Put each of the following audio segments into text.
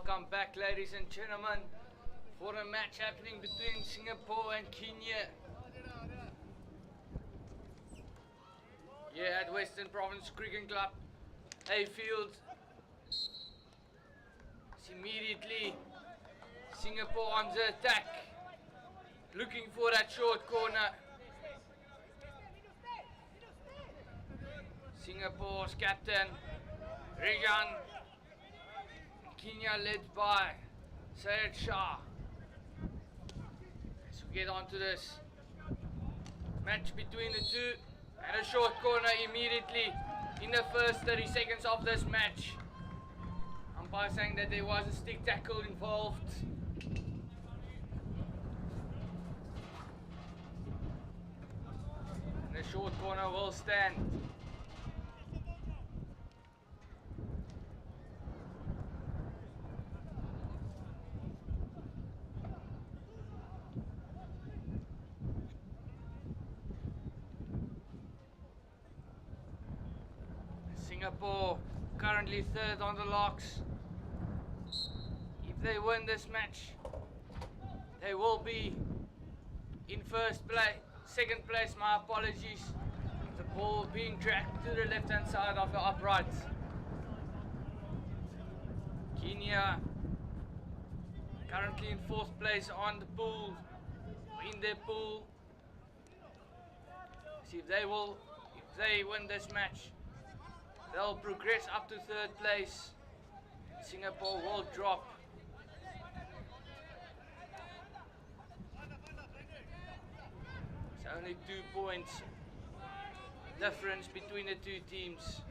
Welcome back, ladies and gentlemen, for a match happening between Singapore and Kenya. Here at Western Province Cricket Club, Hayfield. It's immediately Singapore on the attack, looking for that short corner. Singapore's captain, Regan. Kenya led by Syed Shah. So we get on to this match between the two, and a short corner immediately in the first 30 seconds of this match. Umpire saying that there was a stick tackle involved. And the short corner will stand. Singapore currently third on the locks. If they win this match, they will be in first place, second place, my apologies. The ball being dragged to the left hand side of the uprights. Kenya currently in fourth place on the pool, in their pool. See if they win this match, they'll progress up to third place. Singapore will drop. It's only 2 points difference between the two teams.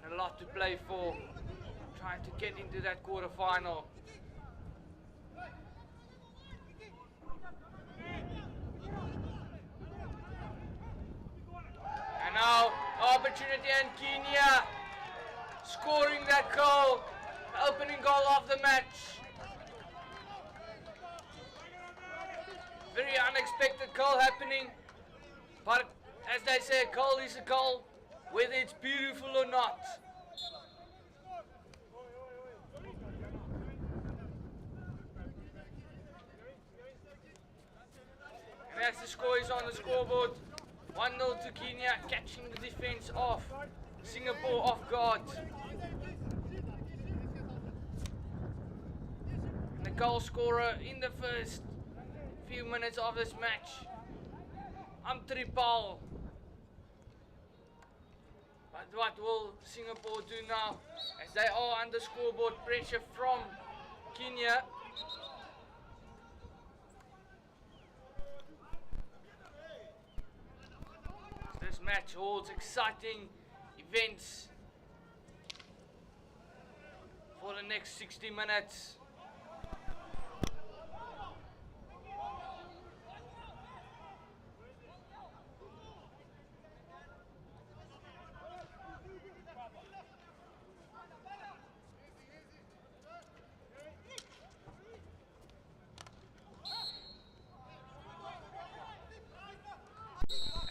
And a lot to play for. Trying to get into that quarter final. And now, opportunity, and Kenya scoring that goal, opening goal of the match. Very unexpected goal happening, but as they say, a goal is a goal, whether it's beautiful or not. And as the score is on the scoreboard, 1-0 to Kenya, catching the defense of Singapore off guard. And the goal scorer in the first few minutes of this match, Tripal. But what will Singapore do now, as they are under scoreboard pressure from Kenya? This match holds exciting events for the next 60 minutes.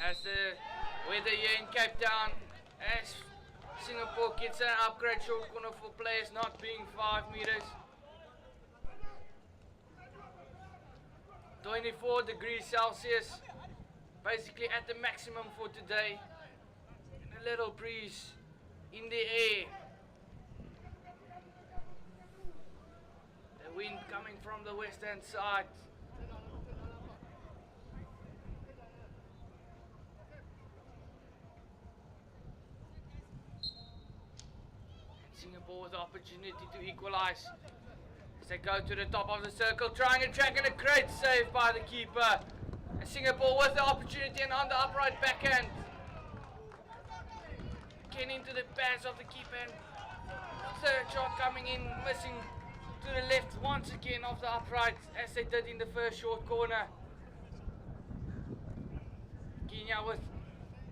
As the weather here in Cape Town, as Singapore gets an upgrade short corner for players not being 5 meters. 24 degrees Celsius, basically at the maximum for today. And a little breeze in the air. The wind coming from the western side. Singapore with the opportunity to equalize as they go to the top of the circle, trying a track, and a great save by the keeper. And Singapore with the opportunity, and on the upright backhand, getting into the pads of the keeper, and third shot coming in, missing to the left once again of the upright, as they did in the first short corner. Kenya with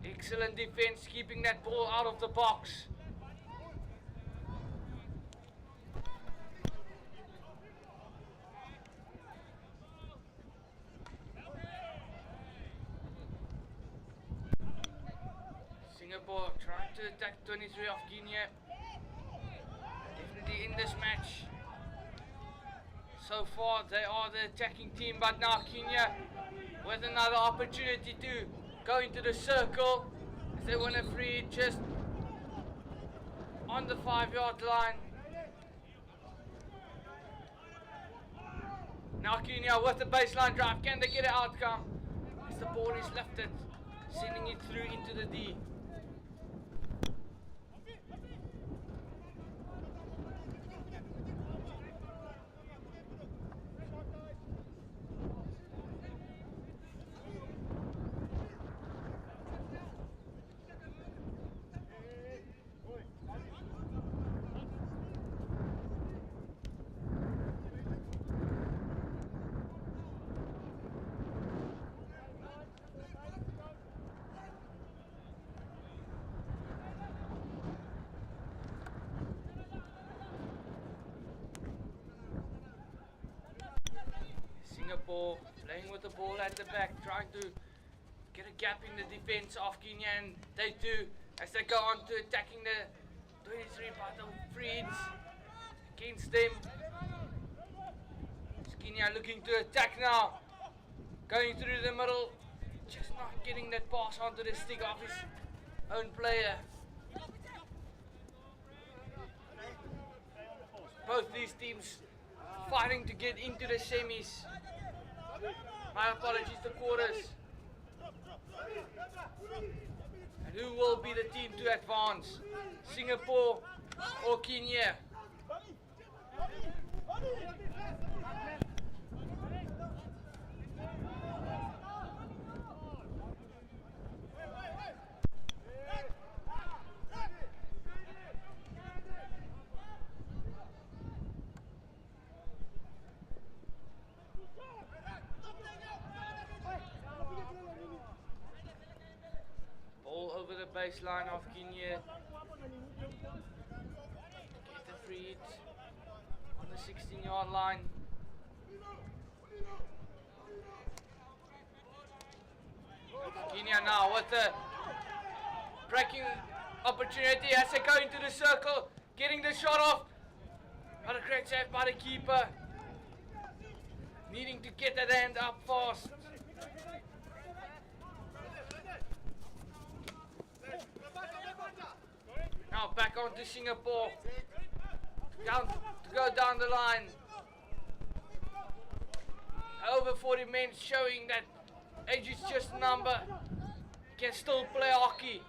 excellent defense, keeping that ball out of the box. Singapore trying to attack 23 of Kenya. Definitely in this match, So far they are the attacking team, but now Kenya with another opportunity to go into the circle as they win a free just on the 5-yard line. Now Kenya with the baseline drive, can they get an outcome? As the ball is lifted, sending it through into the D. Singapore playing with the ball at the back, trying to get a gap in the defense of Kenya, and they do as they go on to attacking the 23, but the Freeds against them. It's Kenya looking to attack now, going through the middle, just not getting that pass onto the stick of his own player. Both these teams fighting to get into the semis. My apologies, the quarters. And who will be the team to advance? Singapore or Kenya? Over the baseline of Kenya. Get the free hit on the 16-yard line. Kenya now with the breaking opportunity as they go into the circle, getting the shot off. But a great save by the keeper. Needing to get that hand up fast. Now back onto Singapore, to go down the line. Over 40 men showing that age is just a number. Can still play hockey.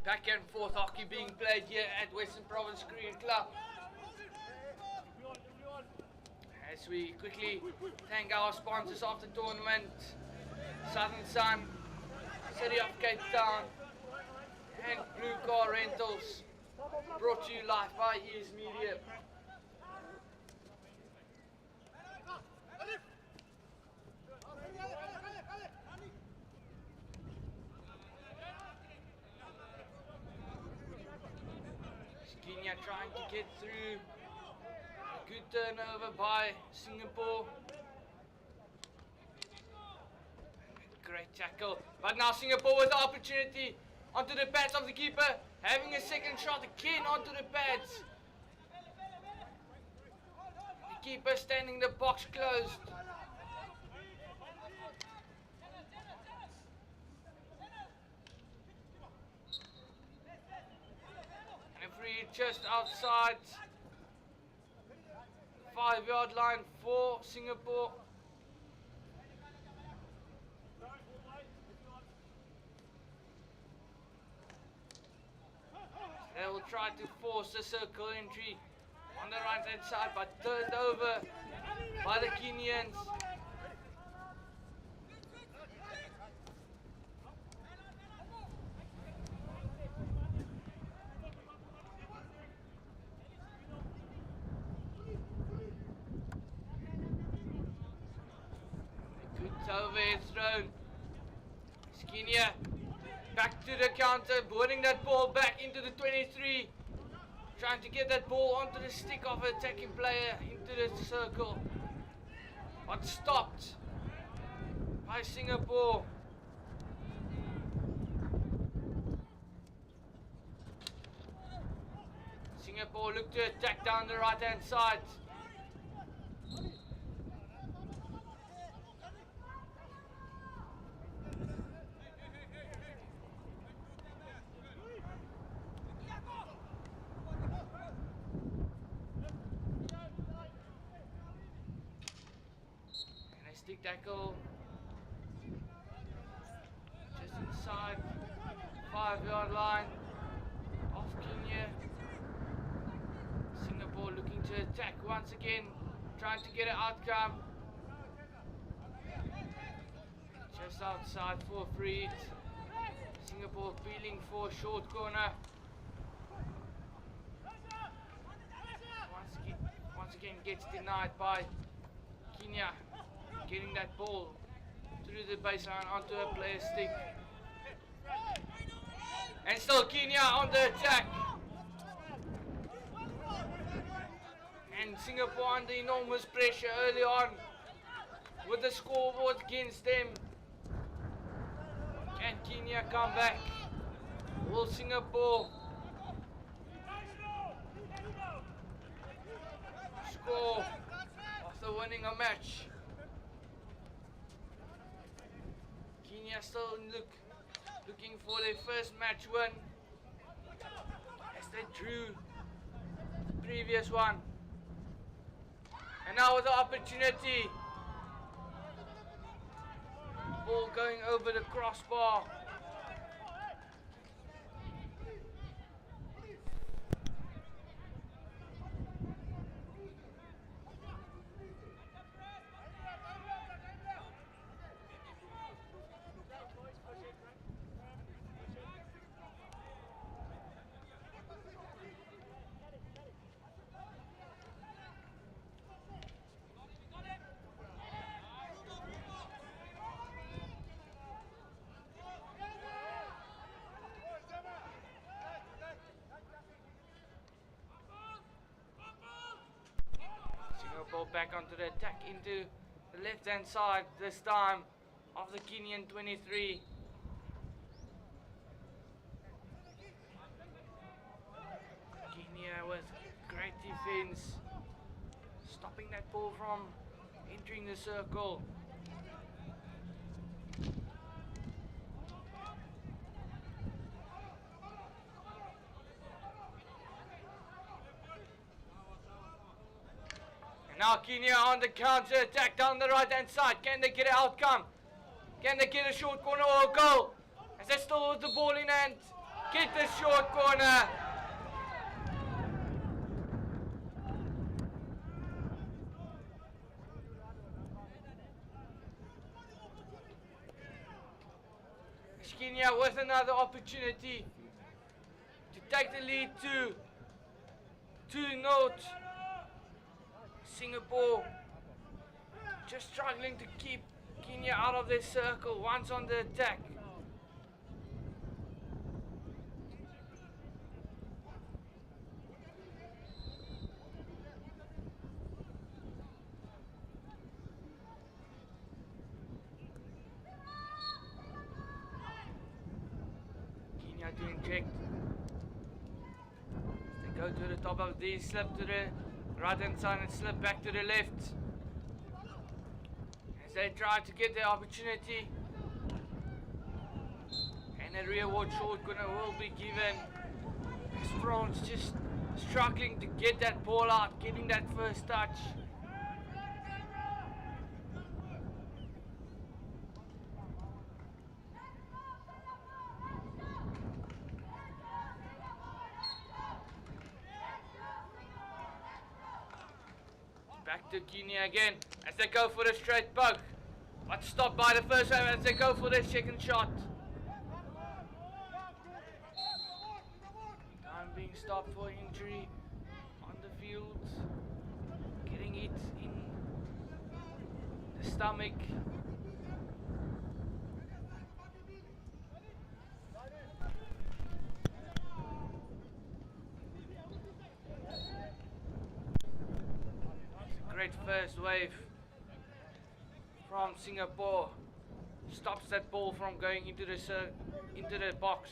Back and forth hockey being played here at Western Province Korean Club. As we quickly thank our sponsors of the tournament, Southern Sun, City of Cape Town, and Blue Car Rentals, brought to you live by ES Media. Kenya trying to get through. A good turnover by Singapore. Great tackle. But now Singapore with the opportunity onto the pads of the keeper. Having a second shot again onto the pads. The keeper standing the box closed. Just outside 5-yard line for Singapore. They will try to force a circle entry on the right hand side, but turned over by the Kenyans. Overhead thrown. Kenya Back to the counter, winning that ball back into the 23. Trying to get that ball onto the stick of an attacking player into the circle. But stopped by Singapore. Singapore look to attack down the right hand side. Stick tackle just inside 5-yard line of Kenya. Singapore looking to attack once again, trying to get an outcome. Just outside for a free hit. Singapore appealing for a short corner. Once again gets denied by Kenya. Getting that ball through the baseline onto a player's stick. And still Kenya on the attack. And Singapore under enormous pressure early on with the scoreboard against them. Can Kenya come back? Will Singapore score after winning a match? Kenya still looking for their first match win as they drew the previous one. And now with the opportunity, ball going over the crossbar. Back onto the attack into the left hand side this time of the Kenyan 23. Kenya with great defense, stopping that ball from entering the circle. Now Kenya on the counter attack down the right hand side. Can they get an outcome? Can they get a short corner or a goal? As they still with the ball in hand. Get the short corner. Kenya with another opportunity to take the lead to 2-0. Singapore just struggling to keep Kenya out of their circle once on the attack. Kenya to inject. They go to the top of the slip to the right hand side and slip back to the left as they try to get their opportunity, and a rearward short corner will be given as France just struggling to get that ball out, getting that first touch. Back to Kenya again as they go for the straight poke, but stopped by the first time as they go for their second shot. Time being stopped for injury on the field, getting it in the stomach. wave from Singapore stops that ball from going into the box.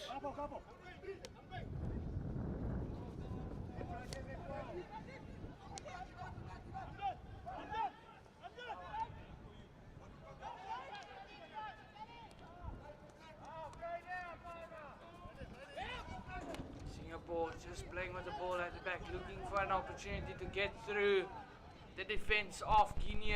Singapore just playing with the ball at the back, looking for an opportunity to get through the defense of Guinea.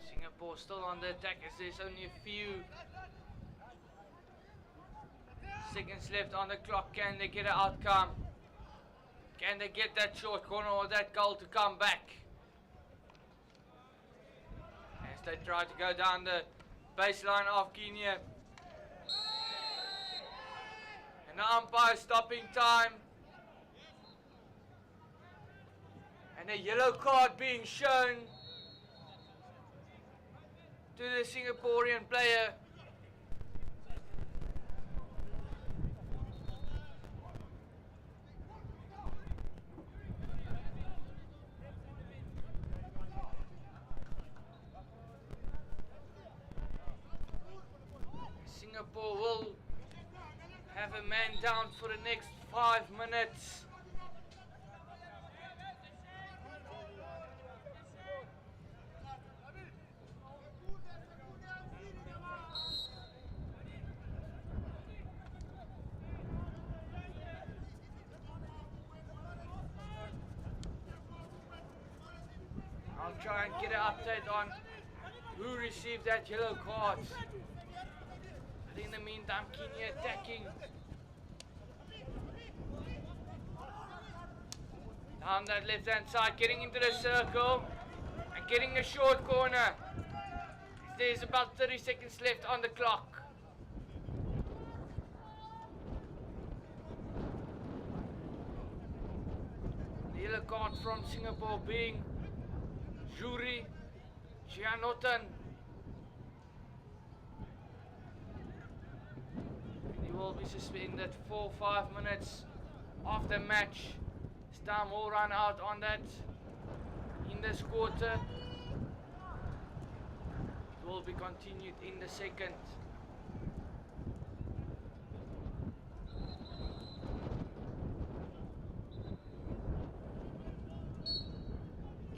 Singapore still on the attack as there's only a few seconds left on the clock. Can they get an outcome? Can they get that short corner or that goal to come back? As they try to go down the baseline of Guinea. And the umpire stopping time. And a yellow card being shown to the Singaporean player. Singapore will have a man down for the next 5 minutes. I'll try and get an update on who received that yellow card. But in the meantime, Kenya attacking. Down that left hand side, getting into the circle and getting a short corner. There's about 30 seconds left on the clock. The yellow card from Singapore being Juri Gianotan. He will be suspended for 5 minutes of the match. His time will run out on that in this quarter. It will be continued in the second.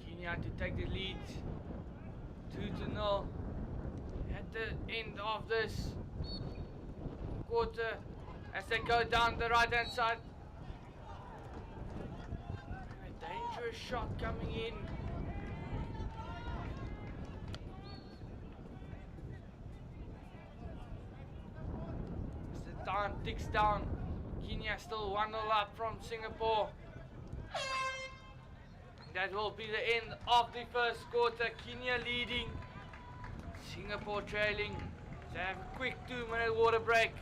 Kenya to take the lead 2-0 at the end of this quarter as they go down the right hand side. A dangerous shot coming in. As the time ticks down, Kenya still 1-0 up from Singapore. That will be the end of the first quarter. Kenya leading, Singapore trailing. They have a quick 2-minute water break.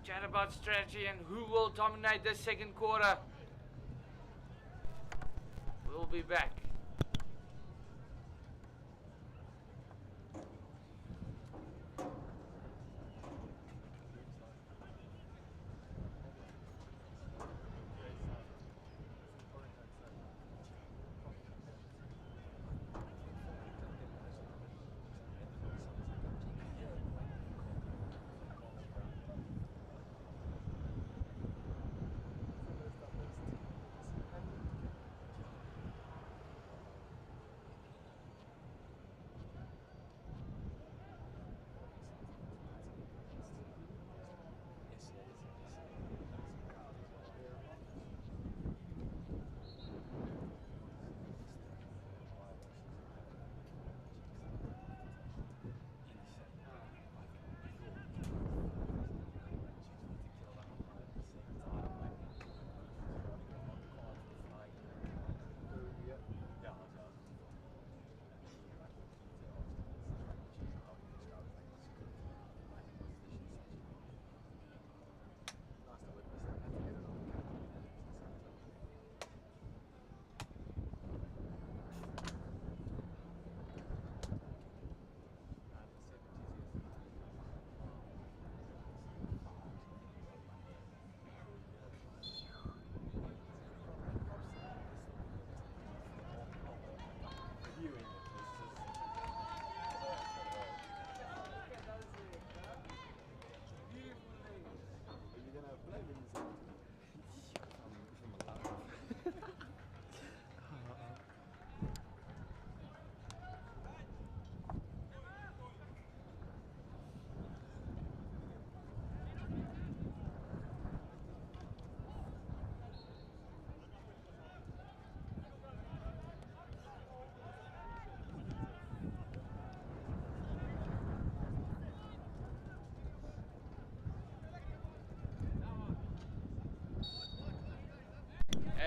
Chat about strategy and who will dominate the second quarter. We'll be back.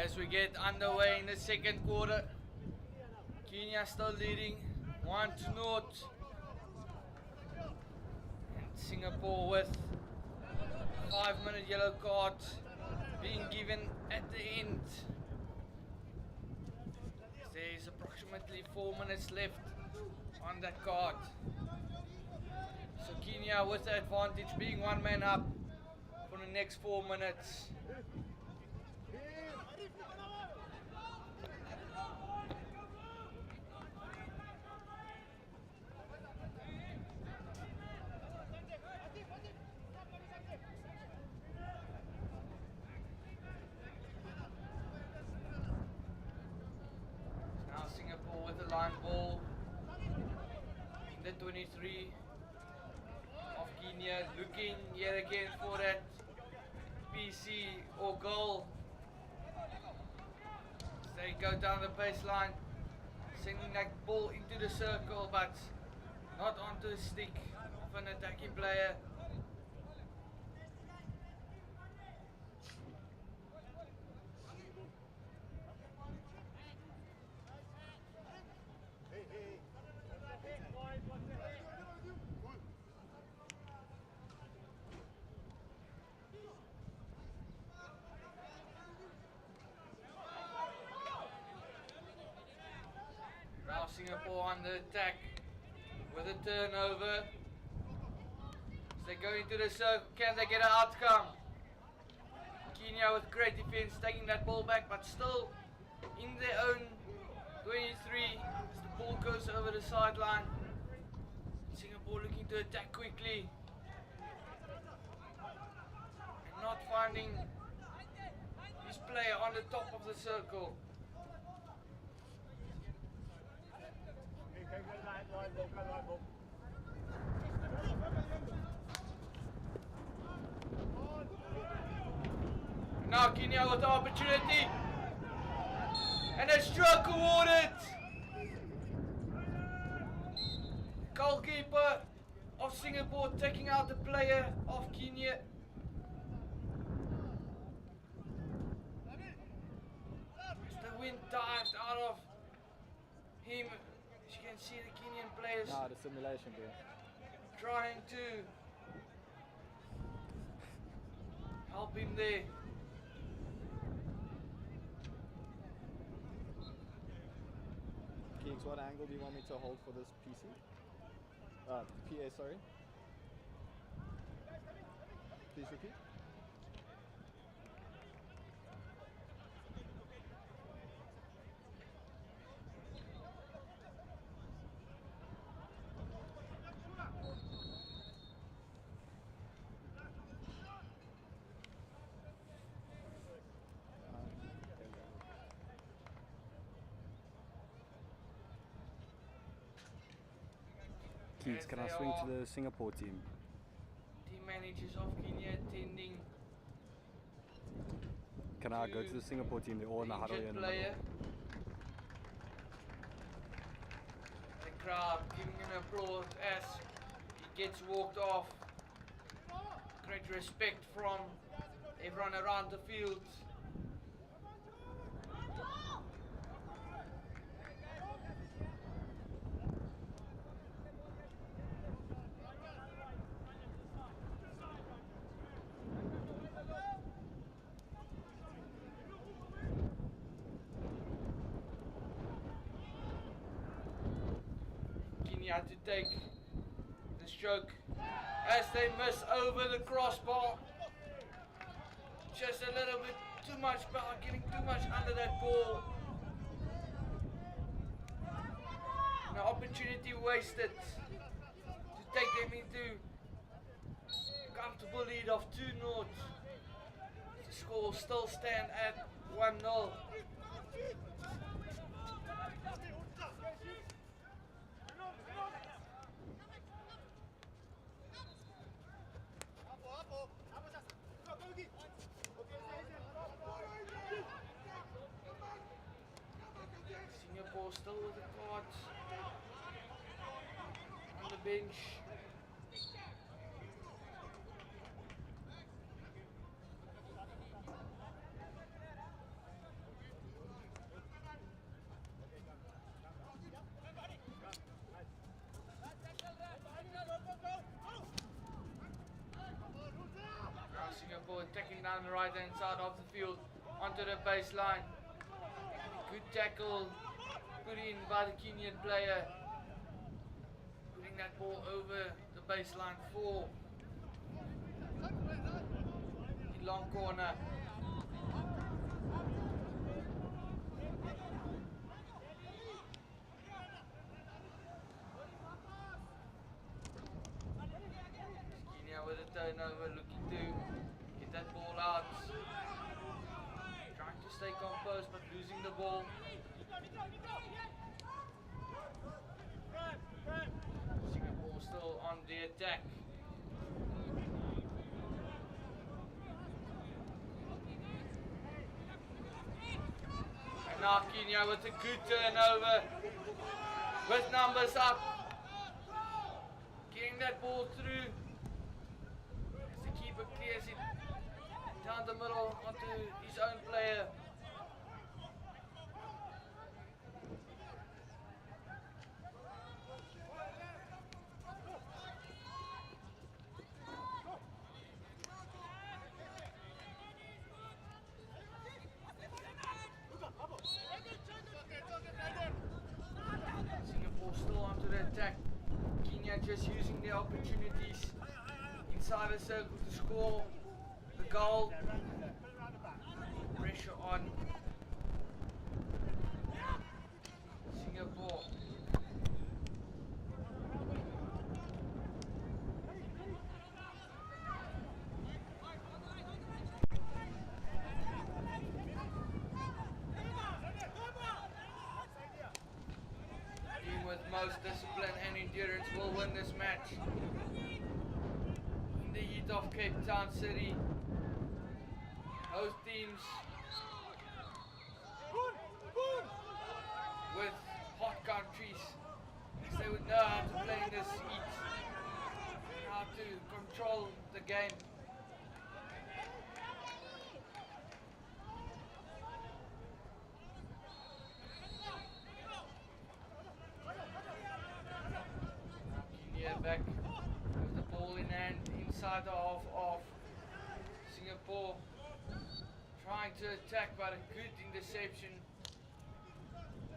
As we get underway in the second quarter, Kenya still leading 1-0. And Singapore with 5-minute yellow card being given at the end. There's approximately 4 minutes left on that card. So Kenya with the advantage, being one man up for the next 4 minutes. Now Singapore with the line ball in the 23 of Kenya, looking yet again for that PC or goal. They go down the baseline, sending that ball into the circle, but not onto the stick of an attacking player. Now Singapore on the attack with a turnover. As they go into the circle, can they get an outcome? Kenya with great defense, taking that ball back, but still in their own 23 as the ball goes over the sideline. Singapore looking to attack quickly and not finding his player on the top of the circle. Now Kenya with the opportunity, and a stroke awarded. Goalkeeper of Singapore taking out the player of Kenya. As the wind dived out of him, as you can see the Kenyan players the simulation, bro. trying to help him there. Keeks, what angle do you want me to hold for this PC? PA, sorry. Please repeat. Keeks, can I swing to the Singapore team? Team managers of Kenya attending. Can I go to the Singapore team? They're all in the huddle in the middle. The crowd giving an applause as he gets walked off. Great respect from everyone around the field. Kenya to take the stroke as they miss over the crossbar. Just a little bit too much power, getting too much under that ball. An opportunity wasted to take them into a comfortable lead of 2-0. The score will still stand at 1-0. Singapore still with the cards on the bench. passing down the right hand side of the field onto the baseline. Good tackle put in by the Kenyan player. Putting that ball over the baseline for the long corner. Kenya with a turnover, looking to get that ball out. Trying to stay composed but losing the ball. Singapore still on the attack. And now Kenya with a good turnover. With numbers up. Getting that ball through. As the keeper clears it down the middle onto his own player. Singapore still onto the attack. Kenya just using the opportunities inside the circle to score the goal. Pressure on Singapore. Team with most discipline and endurance will win this match. In the heat of Cape Town City, both teams with hot countries, as they would know how to play in this heat, how to control the game. Kenya back with the ball in hand inside the half of Singapore. Trying to attack, but a good interception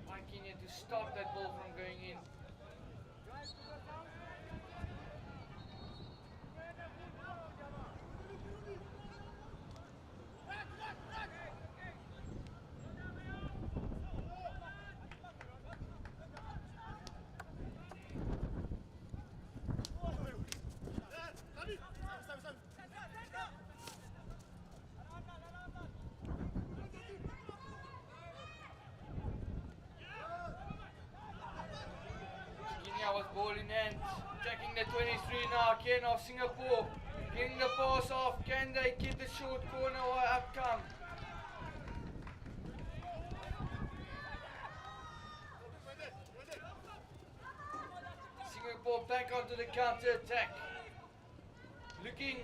by Kenya to stop that ball from going in. With ball in hand, checking the 23 now, again of Singapore, getting the pass off. Can they get the short corner or outcome? Singapore back onto the counter attack, looking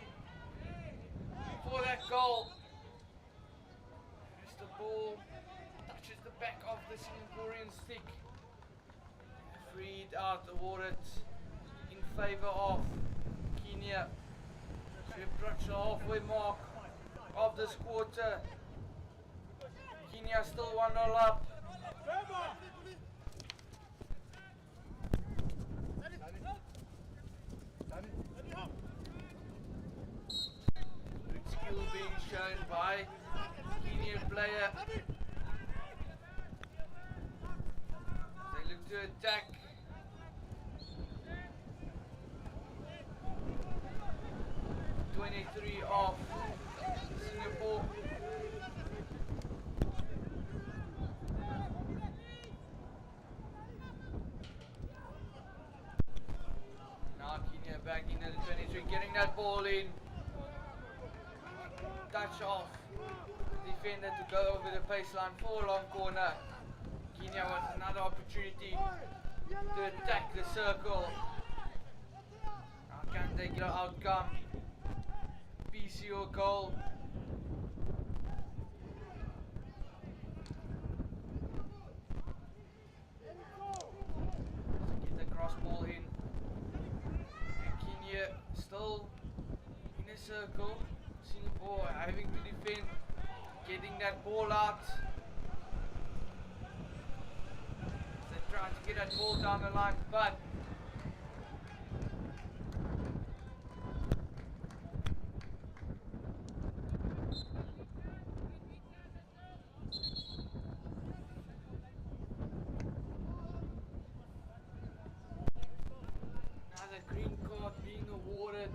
for that goal. As the ball touches the back of the Singaporean stick. Freed out, awarded in favour of Kenya. We approach the halfway mark of this quarter. Kenya still 1-0 up. Good skill being shown by Kenyan player. They look to attack. 23 of Singapore. Now Kenya back into the 23, getting that ball in. Touch off. Defender to go over the baseline for a long corner. Kenya with another opportunity to attack the circle. Now can they get an outcome? PC or goal. Get the cross ball in. And Kenya still in a circle. Singapore Singapore having to defend, getting that ball out. They're trying to get that ball down the line, but another green card being awarded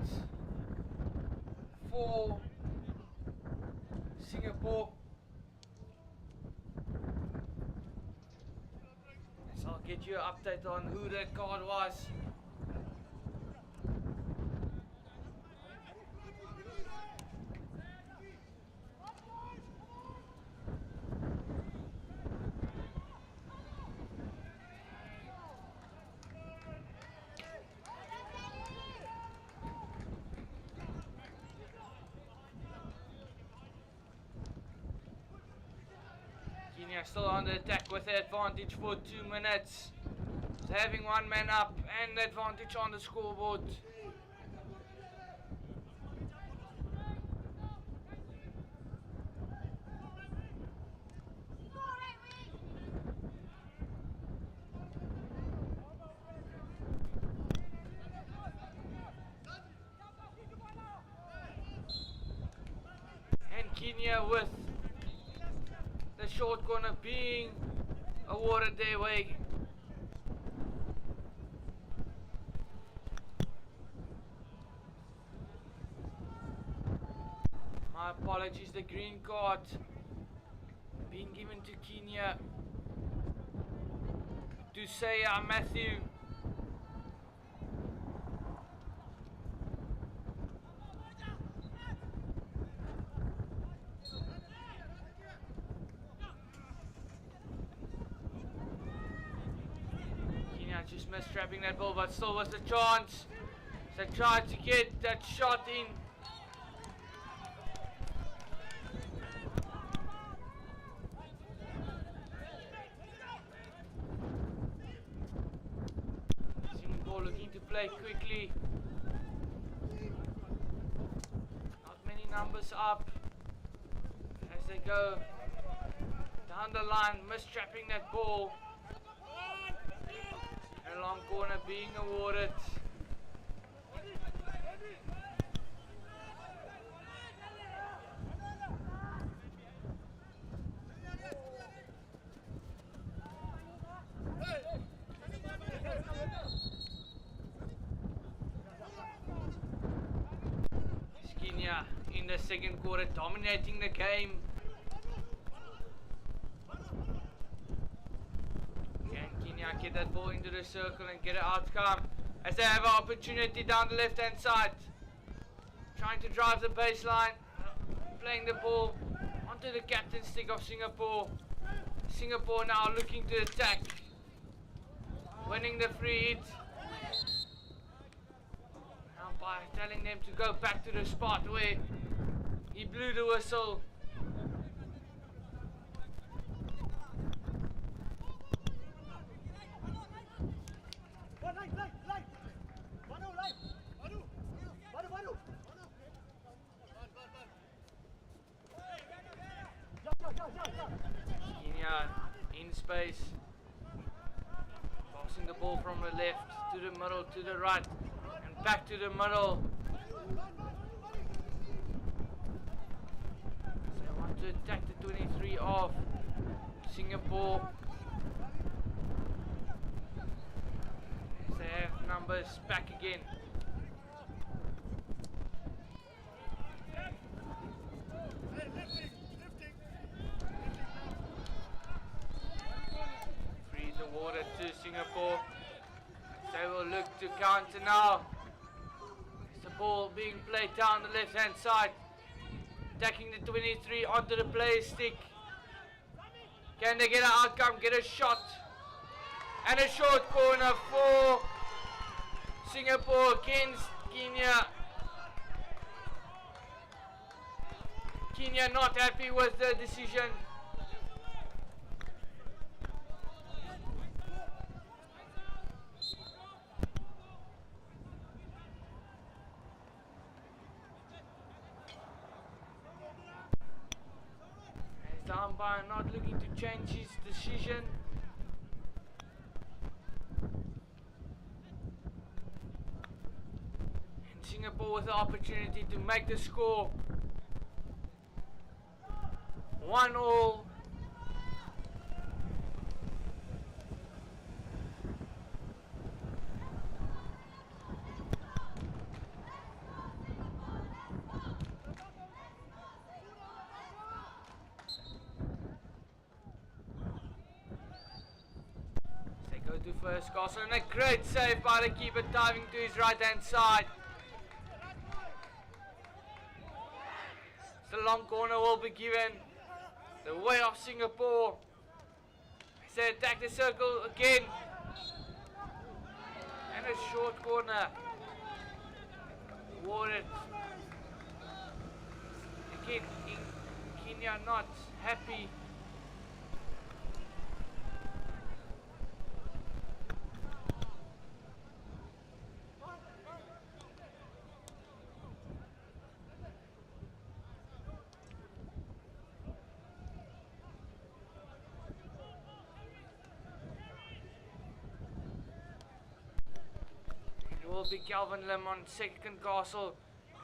for Singapore. So I'll get you an update on who that card was. Kenya still on the attack with the advantage for 2 minutes. They're having one man up and the advantage on the scoreboard. And Kenya with the short corner being awarded their way. My apologies, the green card being given to Kenya. To say Matthew. Kenya just missed trapping that ball, but still was a chance. They tried to get that shot in. Looking to play quickly. Not many numbers up as they go down the line, mistrapping that ball. A long corner being awarded. Kenya in the second quarter dominating the game. Can Kenya get that ball into the circle and get an outcome as they have an opportunity down the left hand side, trying to drive the baseline, playing the ball onto the captain stick of Singapore. Singapore now looking to attack, winning the free hit. By telling them to go back to the spot where he blew the whistle. Kenya in space, passing the ball from the left to the middle to the right. Back to the middle. So they want to attack the 23 of Singapore. As they have numbers back again. Freeze awarded to Singapore. They will look to counter now. Ball being played down the left hand side, attacking the 23 onto the player's stick. Can they get an outcome, get a shot, and a short corner for Singapore against Kenya. Kenya not happy with the decision. umpire not looking to change his decision. And Singapore with the opportunity to make the score 1-1. Go to first castle and a great save by the keeper, diving to his right hand side. The long corner will be given the way of Singapore as they attack the circle again. And a short corner awarded. Again, Kenya not happy. Will be Calvin Lim on second castle,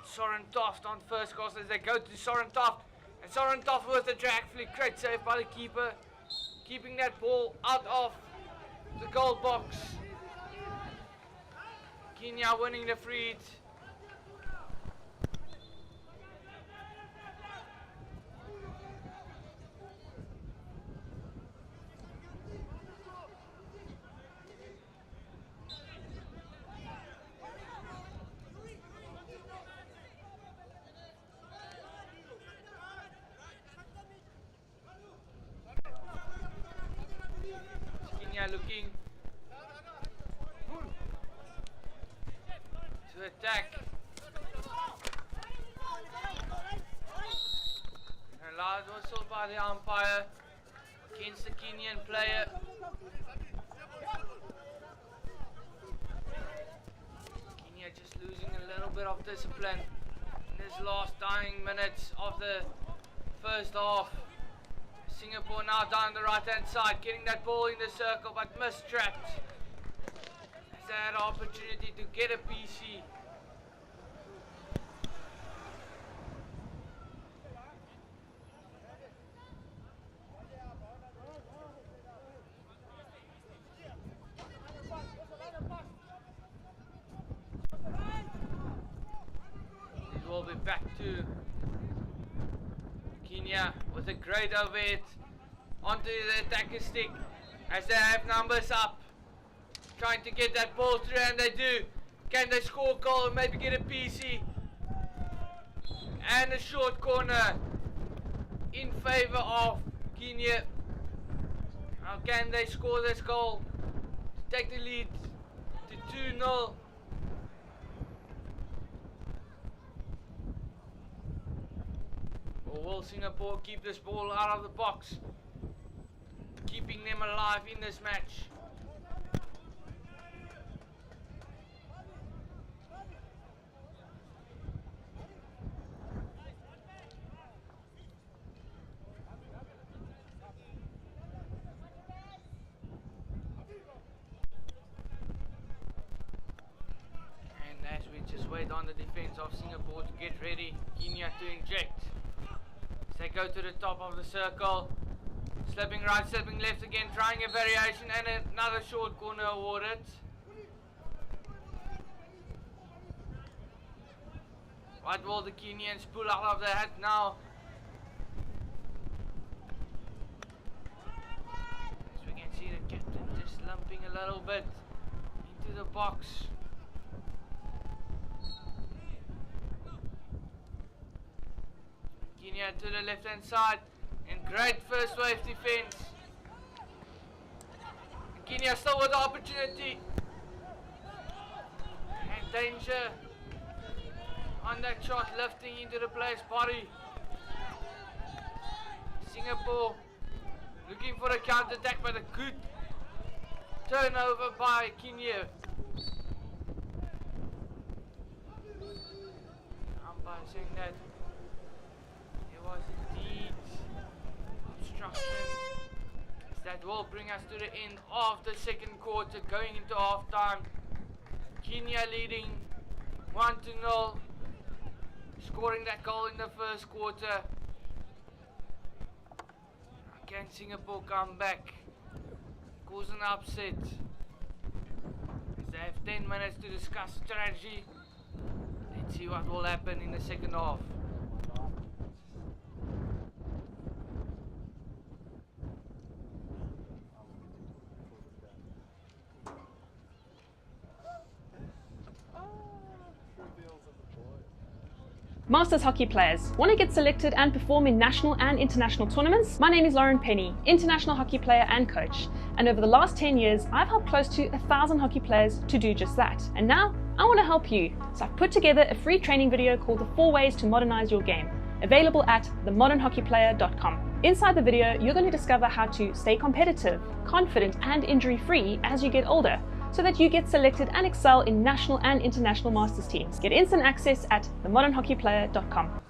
Soren Toft on first castle as they go to Soren Toft, and Soren Toft with a drag flick, great save by the keeper, keeping that ball out of the goal box. Kenya winning the free hit. Looking to attack. And loud whistle by the umpire against the Kenyan player. Kenya just losing a little bit of discipline in this last dying minutes of the first half. Singapore now down the right hand side, getting that ball in the circle but mistrapped. As they had an opportunity to get a PC. It will be back to Kenya with a great overhead onto the attacker stick as they have numbers up, trying to get that ball through, and they do. Can they score a goal and maybe get a PC? And a short corner in favor of Kenya. How can they score this goal to take the lead to 2-0? Or will Singapore keep this ball out of the box, keeping them alive in this match? And as we just wait on the defense of Singapore to get ready, Kenya to inject. They go to the top of the circle, slipping right, slipping left again, trying a variation, and another short corner awarded. What will the Kenyans pull out of the hat now? As we can see the captain just lumping a little bit into the box. Kenya to the left hand side, and great first wave defense. Kenya still with the opportunity, and danger on that shot, lifting into the player's body. Singapore looking for a counter attack, but a good turnover by Kenya. Umpire saying that was indeed instruction. That will bring us to the end of the second quarter, going into halftime. Kenya leading 1-0, scoring that goal in the first quarter. Can Singapore come back, cause an upset? They have 10 minutes to discuss strategy. Let's see what will happen in the second half. Masters hockey players, want to get selected and perform in national and international tournaments? My name is Lauren Penny, international hockey player and coach. And over the last 10 years, I've helped close to 1,000 hockey players to do just that. And now, I want to help you. So I've put together a free training video called The 4 Ways to Modernize Your Game, available at themodernhockeyplayer.com. Inside the video, you're going to discover how to stay competitive, confident and injury-free as you get older, so that you get selected and excel in national and international masters teams. Get instant access at themodernhockeyplayer.com.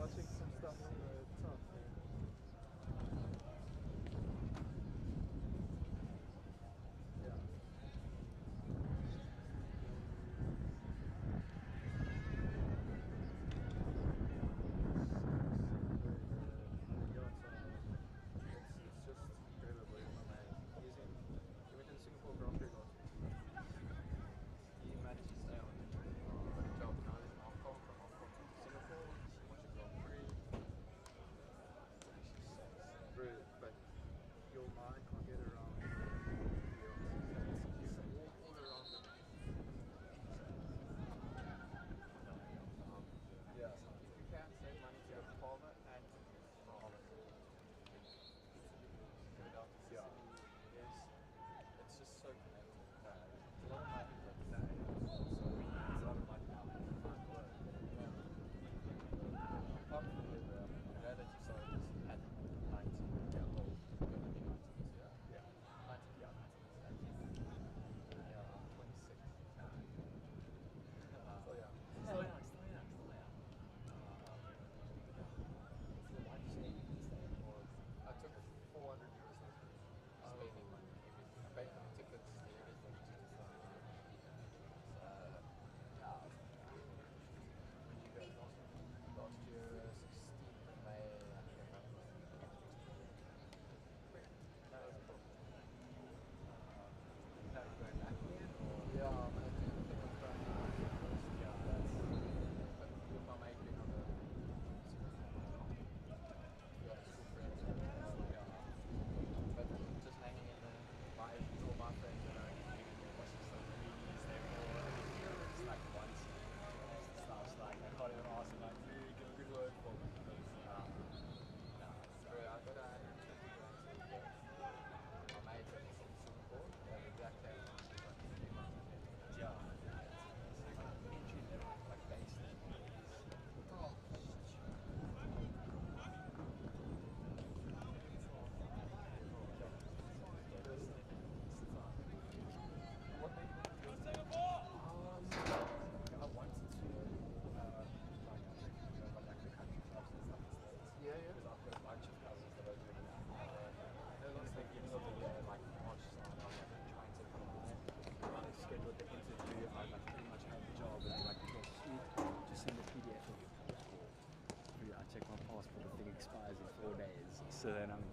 watching some stuff on the top. Yeah. It's just incredible, man. He went to the Singapore Grand Prix last week. He managed to stay on the job. Now he's in Hong Kong, from Hong Kong to Singapore. He wants to Grand Prix. Bro, but your mind can't get around. You can walk all around it. Yeah. If you can save money to have Palmer and Palmer. Go down to Sicily. Yes. It's just so connected. It's a lot of money like that. So it's a lot of money now. Apart from the glad that you saw this at 19 years old. You're going to be 19 this year? Yeah. 19, yeah, 19 this year. Yeah, I'm 26. So yeah. Still young. I took 400 euros spending money, everything. I paid for the tickets, everything. When you go last year, 16th of May, I think I got that was cool. Now you're going back again? Yeah, I'm going to pick up first. Yeah, that's but with my mate being on the yeah, school friends. Yeah. But just hanging in there, all my friends that are watching some movies, they're all just like once stuff like I can't even ask them like, dude, give a good word for me because bro, I got 120 grand to go. My mate that is in Singapore, the exact same like 3 months ahead. Yeah. It's like entry level, like base level. Oh, what made you want to go to I wanted to like the country clubs and stuff in the States. Yeah, yeah. Because I've got a bunch of cousins that are doing that. In the beginning of the year, like March time, I was like trying to kind of schedule the interview. I like pretty much have the job and like it was sweet. Just send the PDF of your passport. I check my passport, the thing expires in 4 days. So then I'm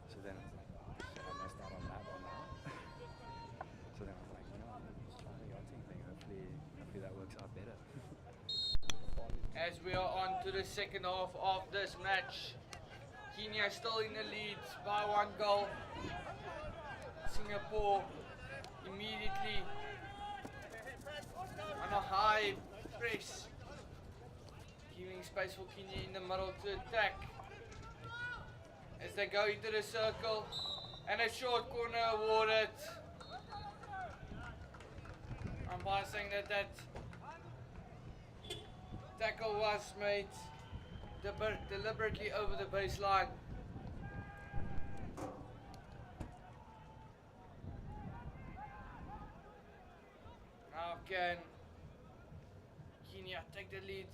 So then I was like, oh shit, I missed out on that one now. So then I was like, you know, I'm just trying the yachting thing. Hopefully that works out better. As we are on to the second half of this match, Kenya still in the lead by 1 goal. Singapore immediately on a high press, giving space for Kenya in the middle to attack. As they go into the circle, and a short corner awarded. Umpire saying that tackle was made deliberately over the baseline. Now can Kenya take the lead,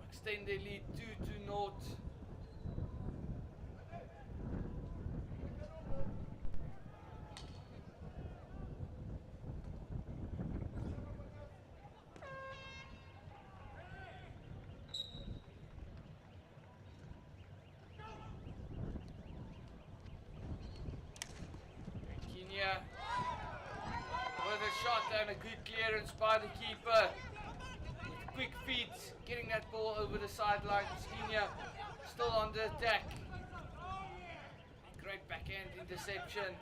extend the lead 2-0. Kenya with a shot and a good clearance by the keeper. With quick feet, getting that ball over the sidelines. Kenya still on the attack. Great backhand interception.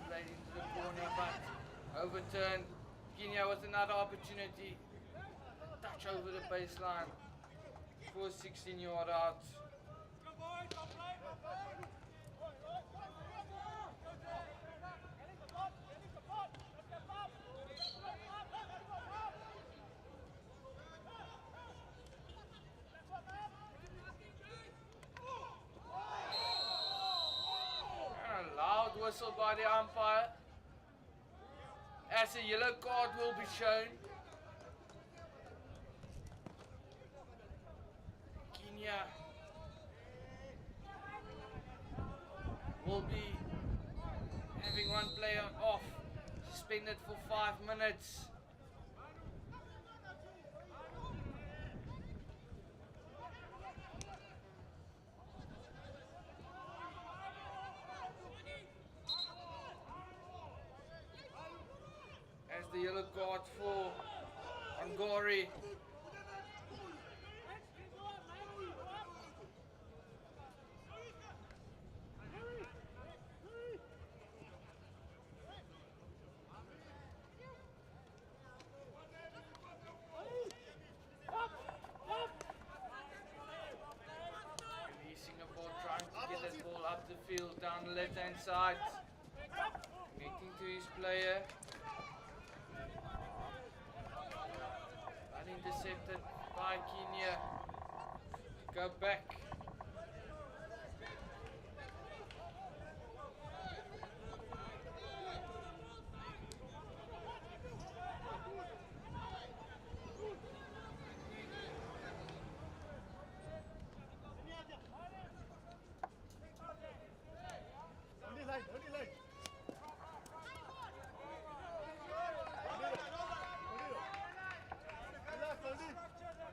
Played into the corner, but overturned. Kenya with another opportunity. Touch over the baseline for a 16-yard out. And a loud whistle by the umpire, as a yellow card will be shown. Kenya will be having one player off, suspended for 5 minutes. As the yellow card for Angori. Singapore trying to get that ball up the field down the left hand side. Connecting to his player. But intercepted by Kenya. Go back.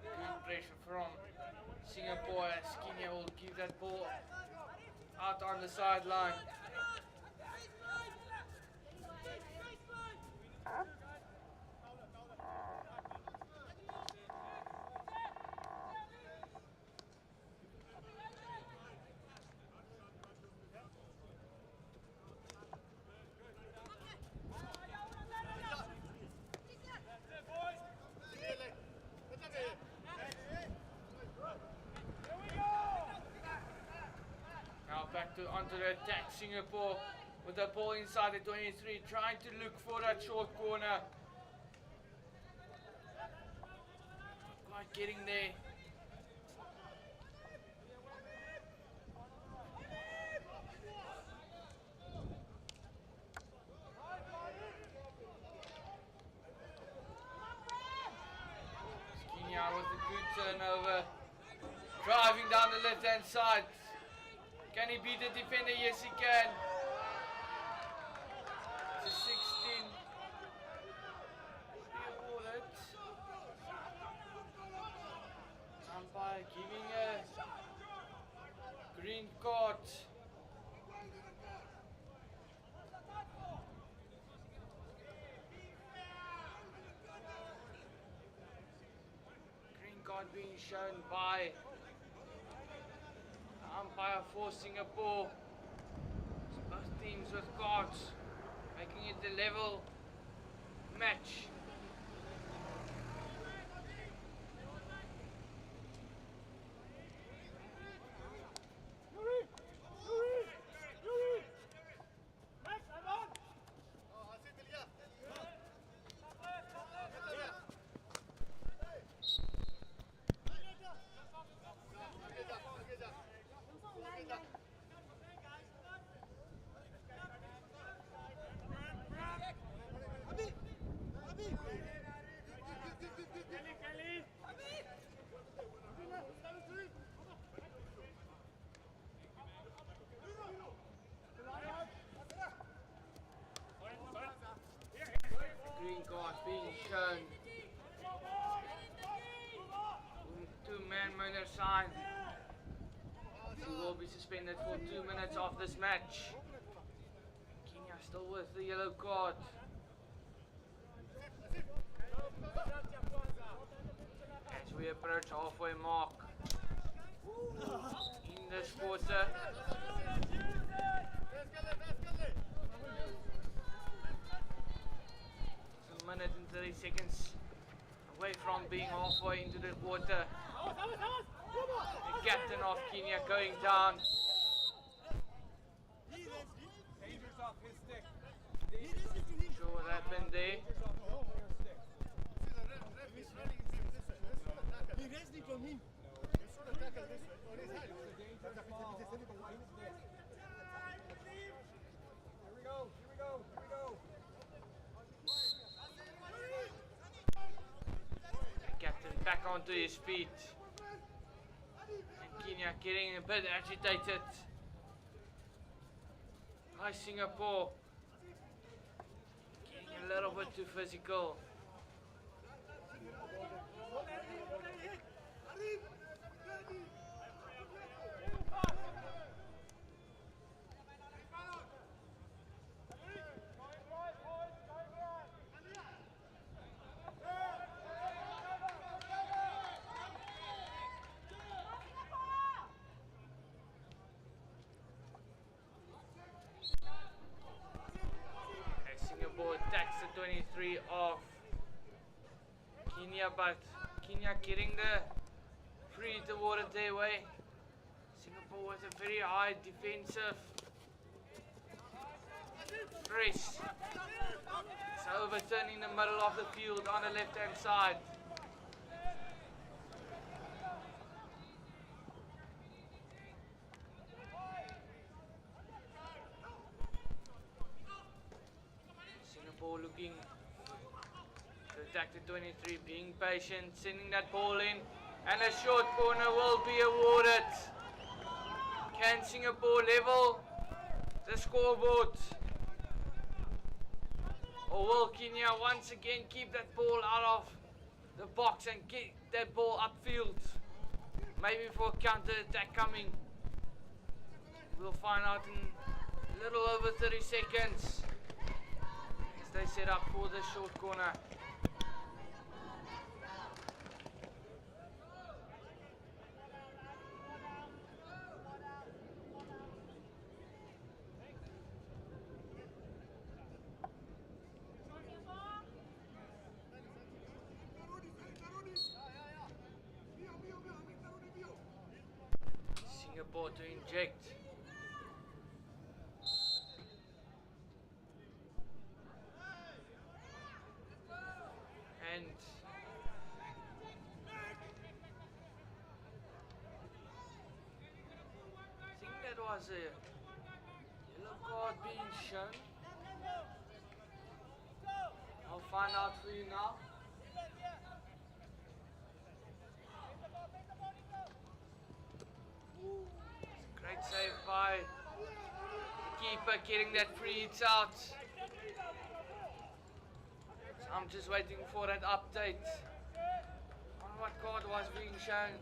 Good pressure from Singapore as Kenya will give that ball out on the sideline. Now back to onto the attack, Singapore with the ball inside the 23, trying to look for that short corner. Not quite getting there. Kenya with a good turnover, driving down the left hand side. Can he beat the defender? Yes, he can. It's a 16. Umpire giving a green card. Green card being shown by umpire for Singapore. So both teams with cards, making it a level match. Green card being shown. Two-man minor sign. He will be suspended for 2 minutes of this match. Kenya still with the yellow card. As we approach halfway mark in this quarter. It's a minute and 30 seconds away from being halfway into the quarter. The captain of Kenya going down. Sure what happened there. back onto his feet. And Kenya getting a bit agitated. Hi Singapore. Getting a little bit too physical. Singapore attacks the 23 of Kenya, but Kenya getting the free toward their way. Singapore with a very high defensive press. So overturning the middle of the field on the left hand side. Singapore looking to attack the 23, being patient, sending that ball in, and a short corner will be awarded. Can Singapore level the scoreboard? Or will Kenya once again keep that ball out of the box and get that ball upfield? Maybe for a counter attack coming. We'll find out in a little over 30 seconds. They set up for the short corner. Singapore to inject. And I think that was a yellow card being shown. I'll find out for you now. Great save by the keeper, getting that free hits out. I'm just waiting for that update on what card was being shown.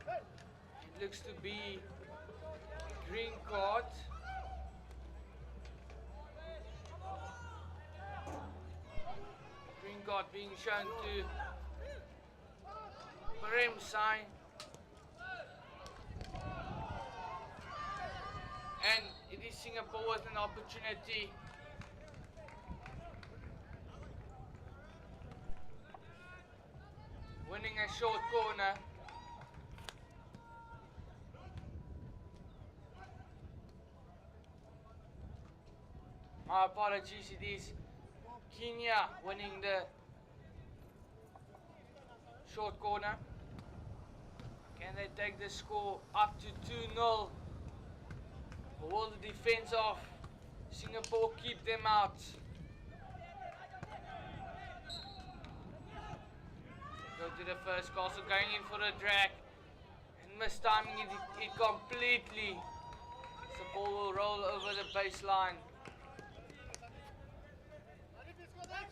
It looks to be a green card. Green card being shown to Premsai. And it is Singapore with an opportunity. Winning a short corner. My apologies, it is Kenya winning the short corner. Can they take the score up to 2-0? Or will the defense of Singapore keep them out? Go to the first castle, going in for the drag and mistiming it completely. The ball will roll over the baseline.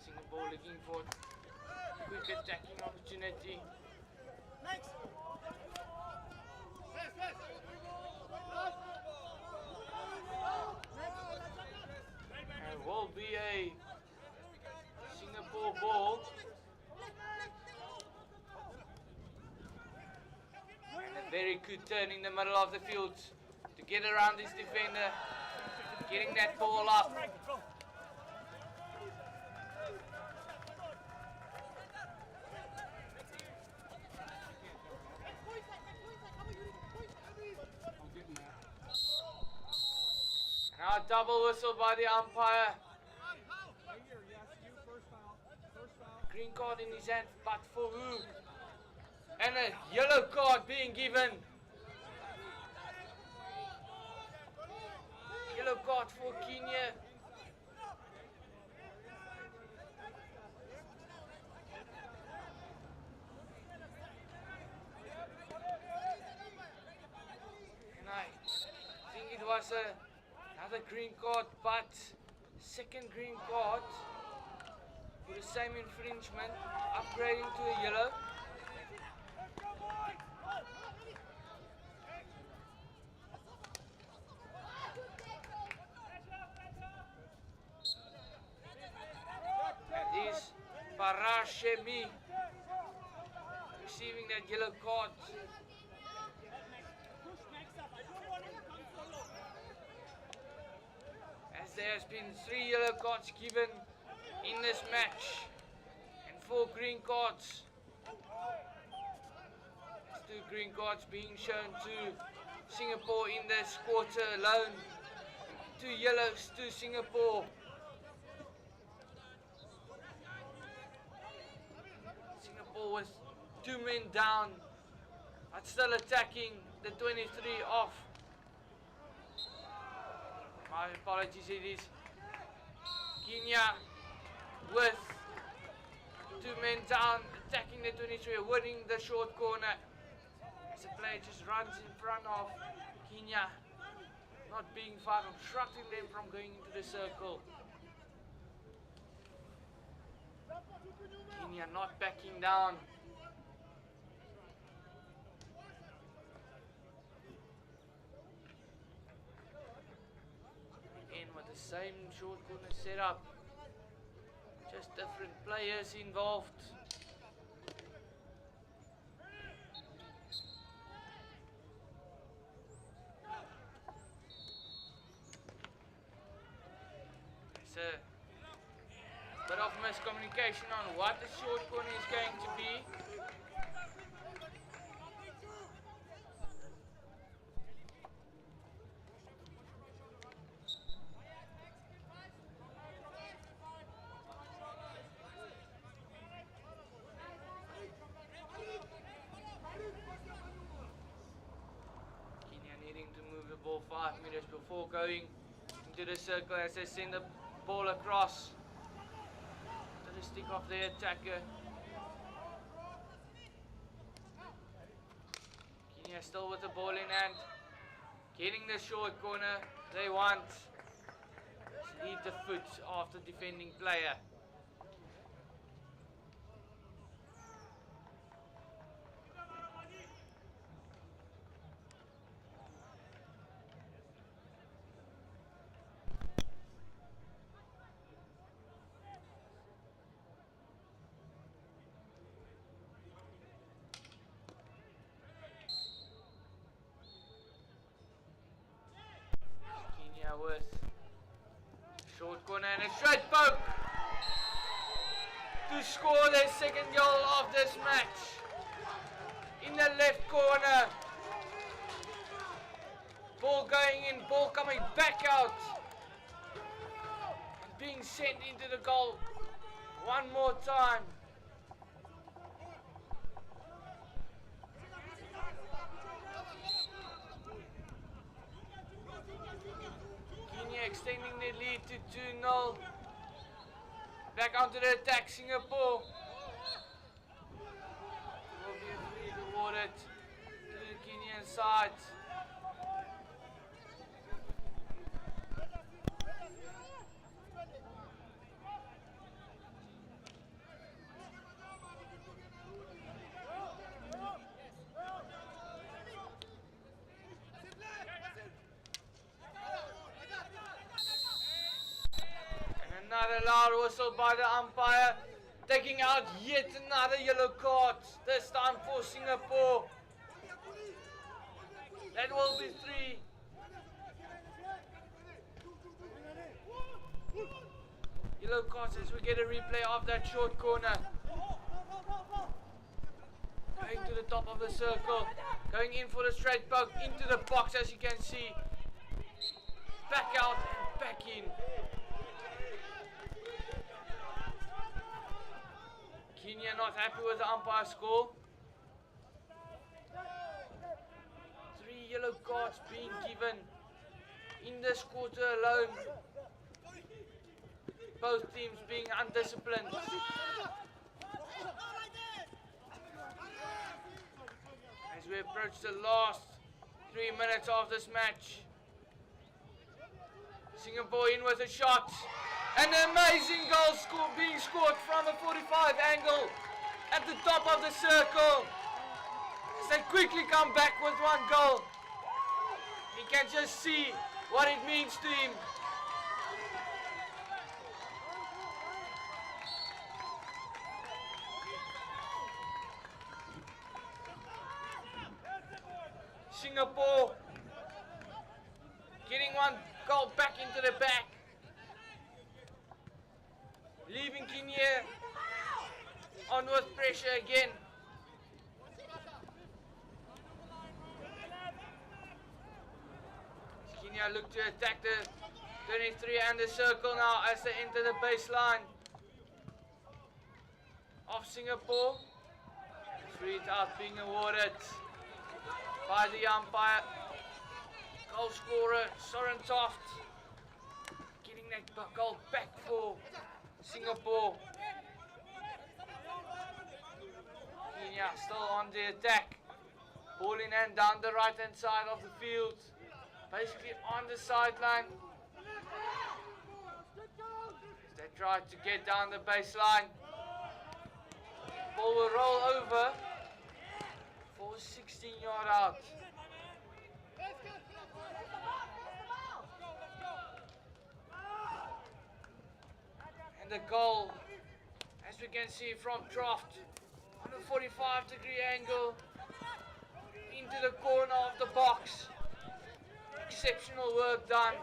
Singapore looking for a quick attacking opportunity. It will be a Singapore ball. And a very good turn in the middle of the field to get around this defender, getting that ball up. Now a double whistle by the umpire. Green card in his hand, but for who? And a yellow card being given. Yellow card for Kenya. was another green card, but second green card for the same infringement, upgrading to a yellow. That is Parashemi receiving that yellow card. As there has been 3 yellow cards given in this match and 4 green cards. There's 2 green cards being shown to Singapore in this quarter alone. 2 yellows to Singapore. Singapore with 2 men down, but still attacking the 23 off. My apologies, it is Kenya with 2 men down, attacking the 23, winning the short corner. As the player just runs in front of Kenya, not being far, obstructing them from going into the circle. Kenya not backing down. Again with the same short corner setup, just different players involved. It's a bit of miscommunication on what the short corner is going to be. Kenya needing to move the ball 5 meters before going into the circle as they send the ball across to the stick of the attacker. Kenya still with the ball in hand, getting the short corner they want. Just need the foot of the defending player. With short corner and a straight poke to score their second goal of this match in the left corner. Ball going in, ball coming back out and being sent into the goal one more time. Extending their lead to 2-0. Back onto the attack, Singapore. Will be a free awarded to the Kenyan side. Another loud whistle by the umpire, taking out yet another yellow card, this time for Singapore. That will be 3. Yellow cards as we get a replay of that short corner. Going to the top of the circle, going in for the straight poke, into the box as you can see. Back out and back in. Kenya not happy with the umpire score. 3 yellow cards being given in this quarter alone. Both teams being undisciplined. As we approach the last 3 minutes of this match. Singapore in with a shot. An amazing goal being scored from a 45 angle at the top of the circle. As they quickly come back with one goal. You can just see what it means to him. Singapore getting one goal back into the back, leaving Kenya on with pressure again. Kenya look to attack the 23 and the circle now as they enter the baseline of Singapore. Free hit out being awarded by the umpire. Goal scorer Soren Toft getting that goal back for Singapore. Kenya still on the attack. Ball in hand down the right hand side of the field. Basically on the sideline. They try to get down the baseline. Ball will roll over for 16-yard out. And the goal, as we can see from Troft, on a 45-degree angle into the corner of the box. Exceptional work done.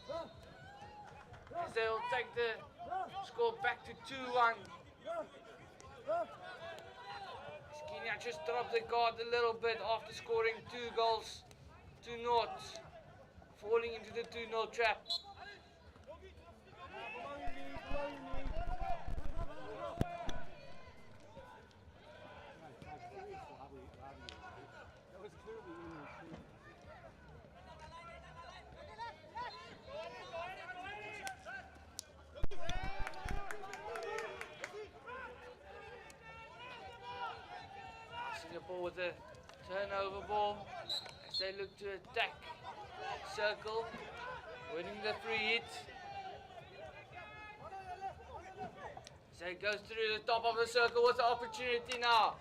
As they'll take the score back to 2-1. Kenya just dropped the guard a little bit after scoring 2 goals, 2-0, falling into the 2-0 trap. Singapore with a turnover ball as they look to attack circle, winning the free hit. As they goes through the top of the circle with the opportunity now.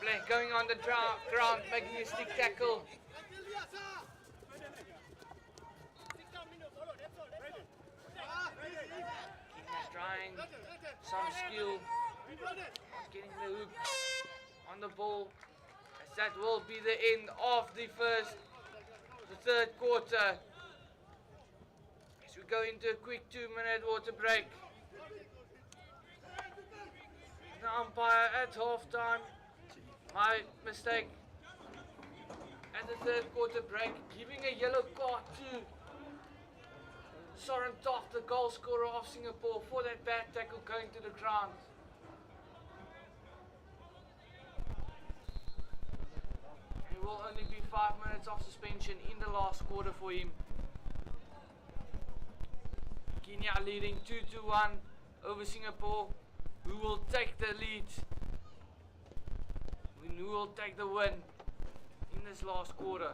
Play going on the ground, making a stick tackle. Keeper's trying some skill. Getting the hook on the ball, as that will be the end of the third quarter. As we go into a quick 2-minute water break. The umpire at halftime, my mistake, at the third quarter break, giving a yellow card to Soren Toft, the goal scorer of Singapore, for that bad tackle going to the ground. It will only be 5 minutes of suspension in the last quarter for him. Kenya leading 2-1 over Singapore, who will take the lead, who will take the win in this last quarter.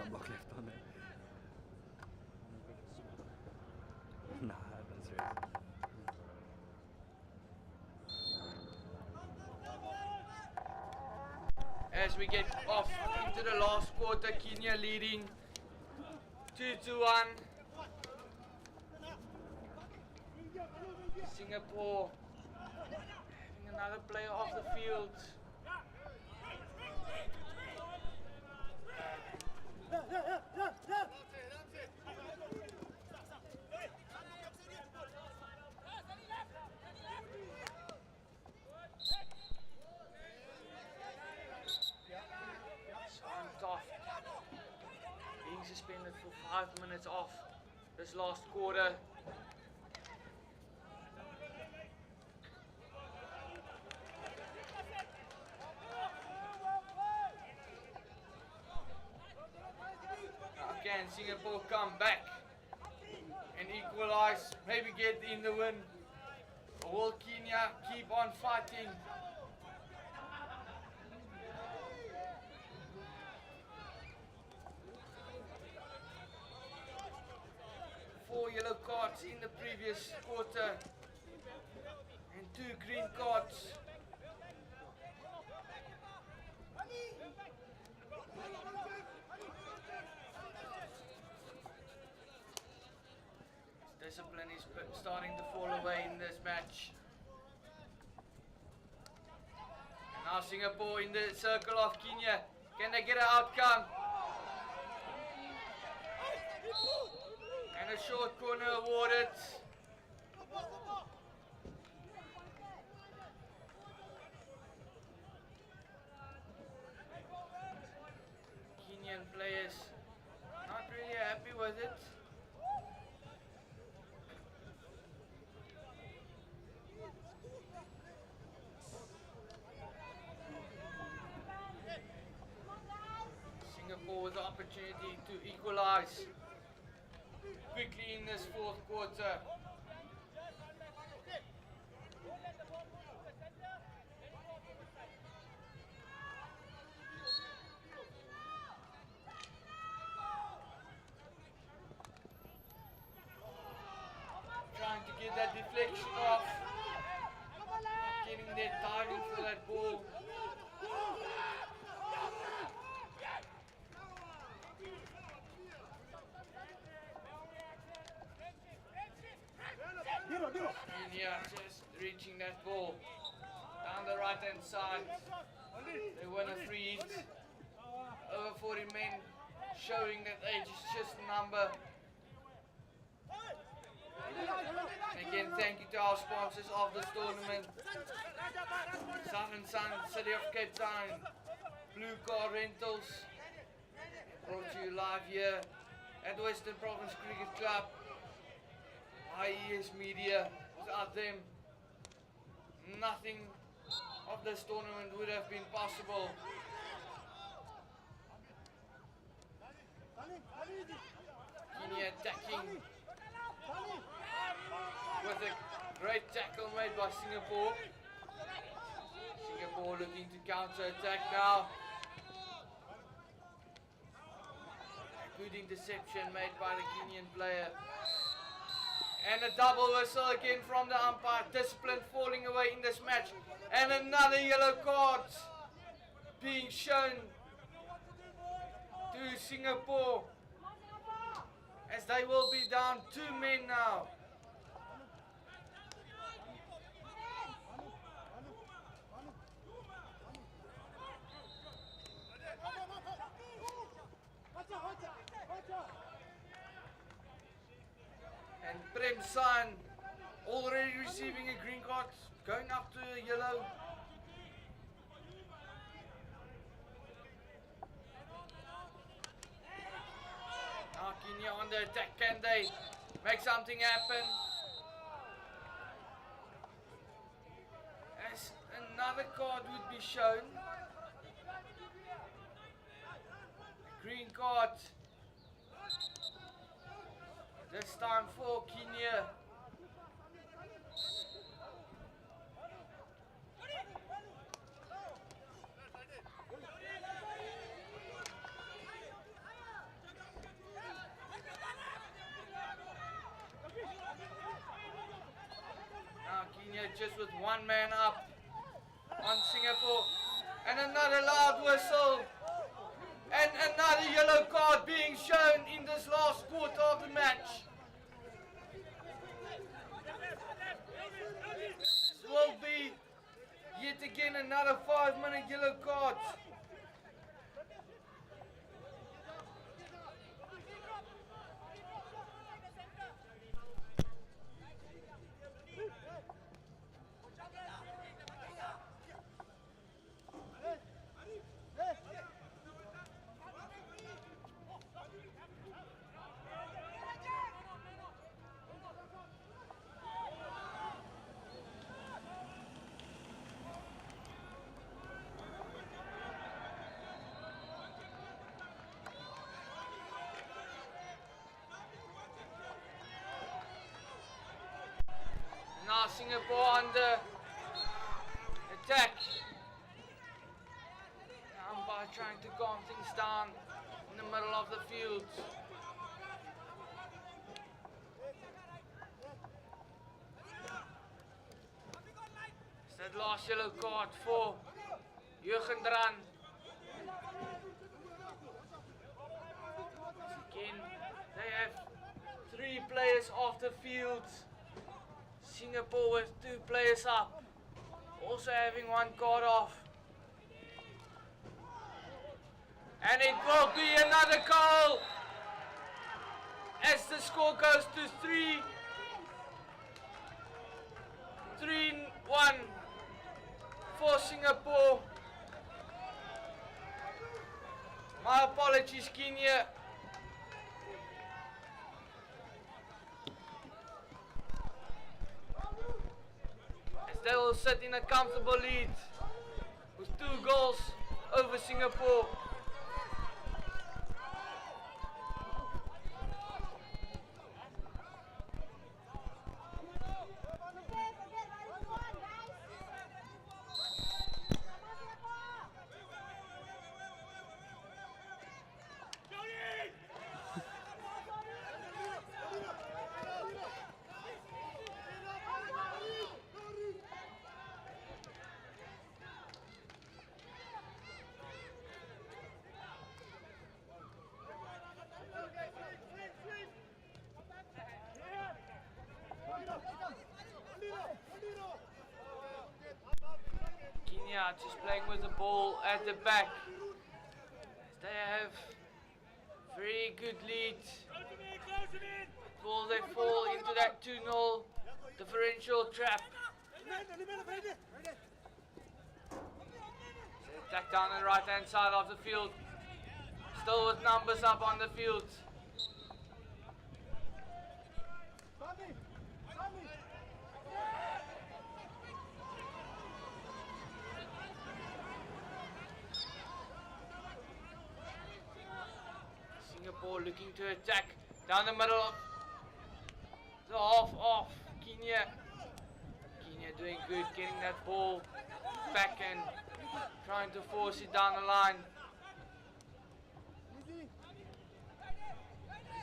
block left on there. Nah, that's right. As we get off into the last quarter, Kenya leading 2-1. Singapore having another player off the field. Off, being suspended for 5 minutes off this last quarter. Can Singapore come back and equalize, maybe get in the win? Or will Kenya keep on fighting? 4 yellow cards in the previous quarter and 2 green cards. Discipline is starting to fall away in this match. Now Singapore in the circle of Kenya. Can they get an outcome? And a short corner awarded. Kenyan players not really happy with it. Singapore with the opportunity to equalize quickly in this fourth quarter. Trying to get that deflection off. Getting there, diving for that ball. Kenya just reaching that ball down the right hand side. They win a free hit. Over 40 men showing that age is just a number. And again, thank you to our sponsors of this tournament. Sun and Sun, City of Cape Town, Blue Car Rentals, brought to you live here at Western Province Cricket Club. IES Media, without them, nothing of this tournament would have been possible. Kenya attacking with a great tackle made by Singapore. Singapore looking to counter-attack now. A good interception made by the Kenyan player. And a double whistle again from the umpire. Discipline falling away in this match. And another yellow card being shown to Singapore, as they will be down 2 men now. And Prem San already receiving a green card, going up to a yellow. Now Kenya on the attack, can they make something happen? As another card would be shown. Green card. This time for Kenya. just with one man up on Singapore. And another loud whistle. And another yellow card being shown in this last quarter of the match. This will be yet again another 5-minute yellow card. Now Singapore under attack. Umpire trying to calm things down in the middle of the field. It's that last yellow card for Jurgen Dran. Again, they have 3 players off the field. Singapore with 2 players up, also having 1 card off. And it will be another goal as the score goes to 3-1 for Singapore. My apologies, Kenya. They will sit in a comfortable lead with 2 goals over Singapore. Kenya just playing with the ball at the back. They have very good lead. Will they fall into that 2-0 differential trap? They attack down the right hand side of the field. Still with numbers up on the field. Singapore looking to attack down the middle of the half of Kenya. Kenya doing good, getting that ball back and trying to force it down the line.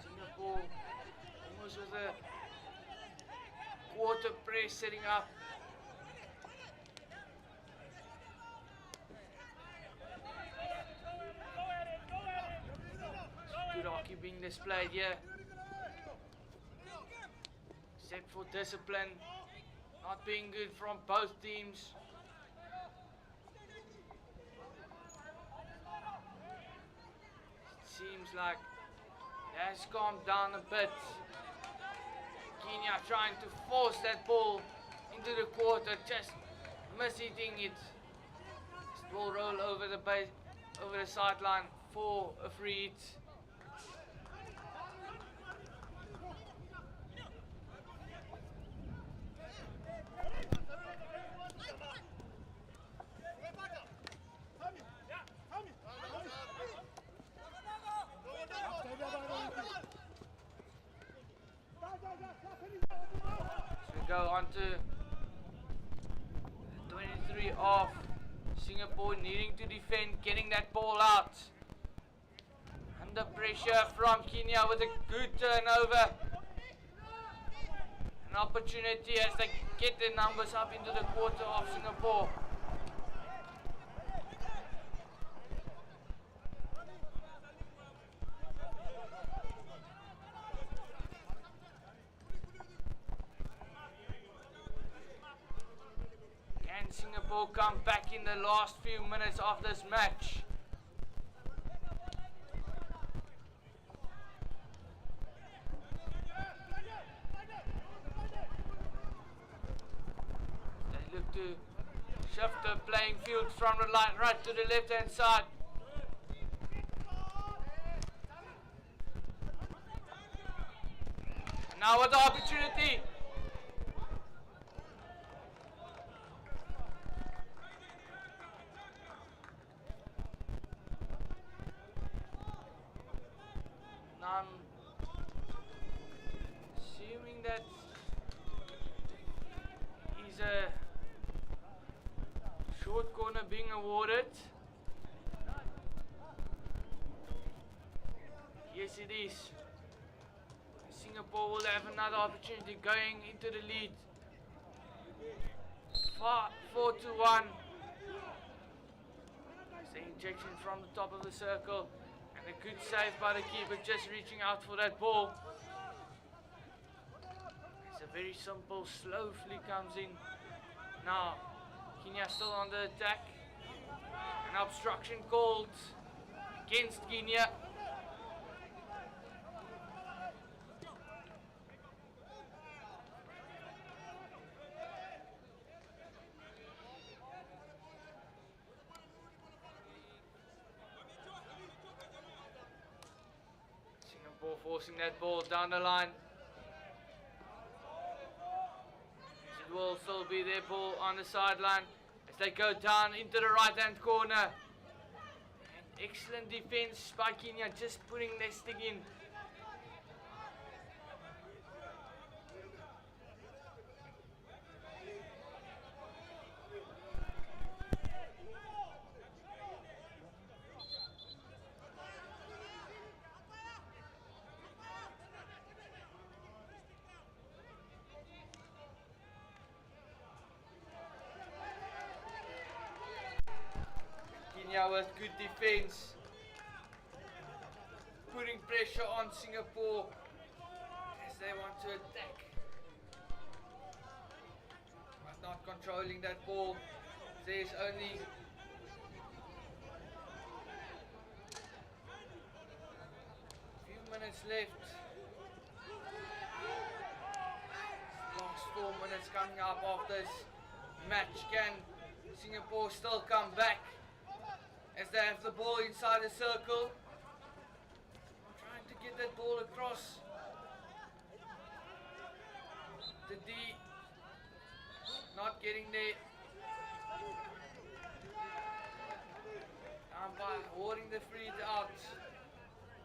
Singapore almost with a quarter press setting up. Good hockey being displayed here. Except for discipline not being good from both teams. It seems like it has calmed down a bit. Kenya trying to force that ball into the quarter, just mishitting it. It will roll over the base, over the sideline for a free hit. Go on to 23 off. Singapore needing to defend, getting that ball out. Under pressure from Kenya with a good turnover. An opportunity as they get their numbers up into the quarter of Singapore. Can Singapore come back in the last few minutes of this match? They look to shift the playing field from the right to the left hand side. And now with the opportunity. I'm assuming that he's a short corner being awarded. Yes, it is. Singapore will have another opportunity going into the lead. 4-1. It's the injection from the top of the circle. And a good save by the keeper, just reaching out for that ball. It's a very simple, slow flick comes in. Now, Kenya still on the attack. An obstruction called against Kenya. Forcing that ball down the line. It will still be their ball on the sideline as they go down into the right hand corner. And excellent defense by Kenya, just putting their stick in. With good defense, putting pressure on Singapore as they want to attack, but not controlling that ball. There's only a few minutes left. Last 4 minutes coming up of this match. Can Singapore still come back as they have the ball inside the circle? Trying to get that ball across the D, not getting there. Umpire awarding the free out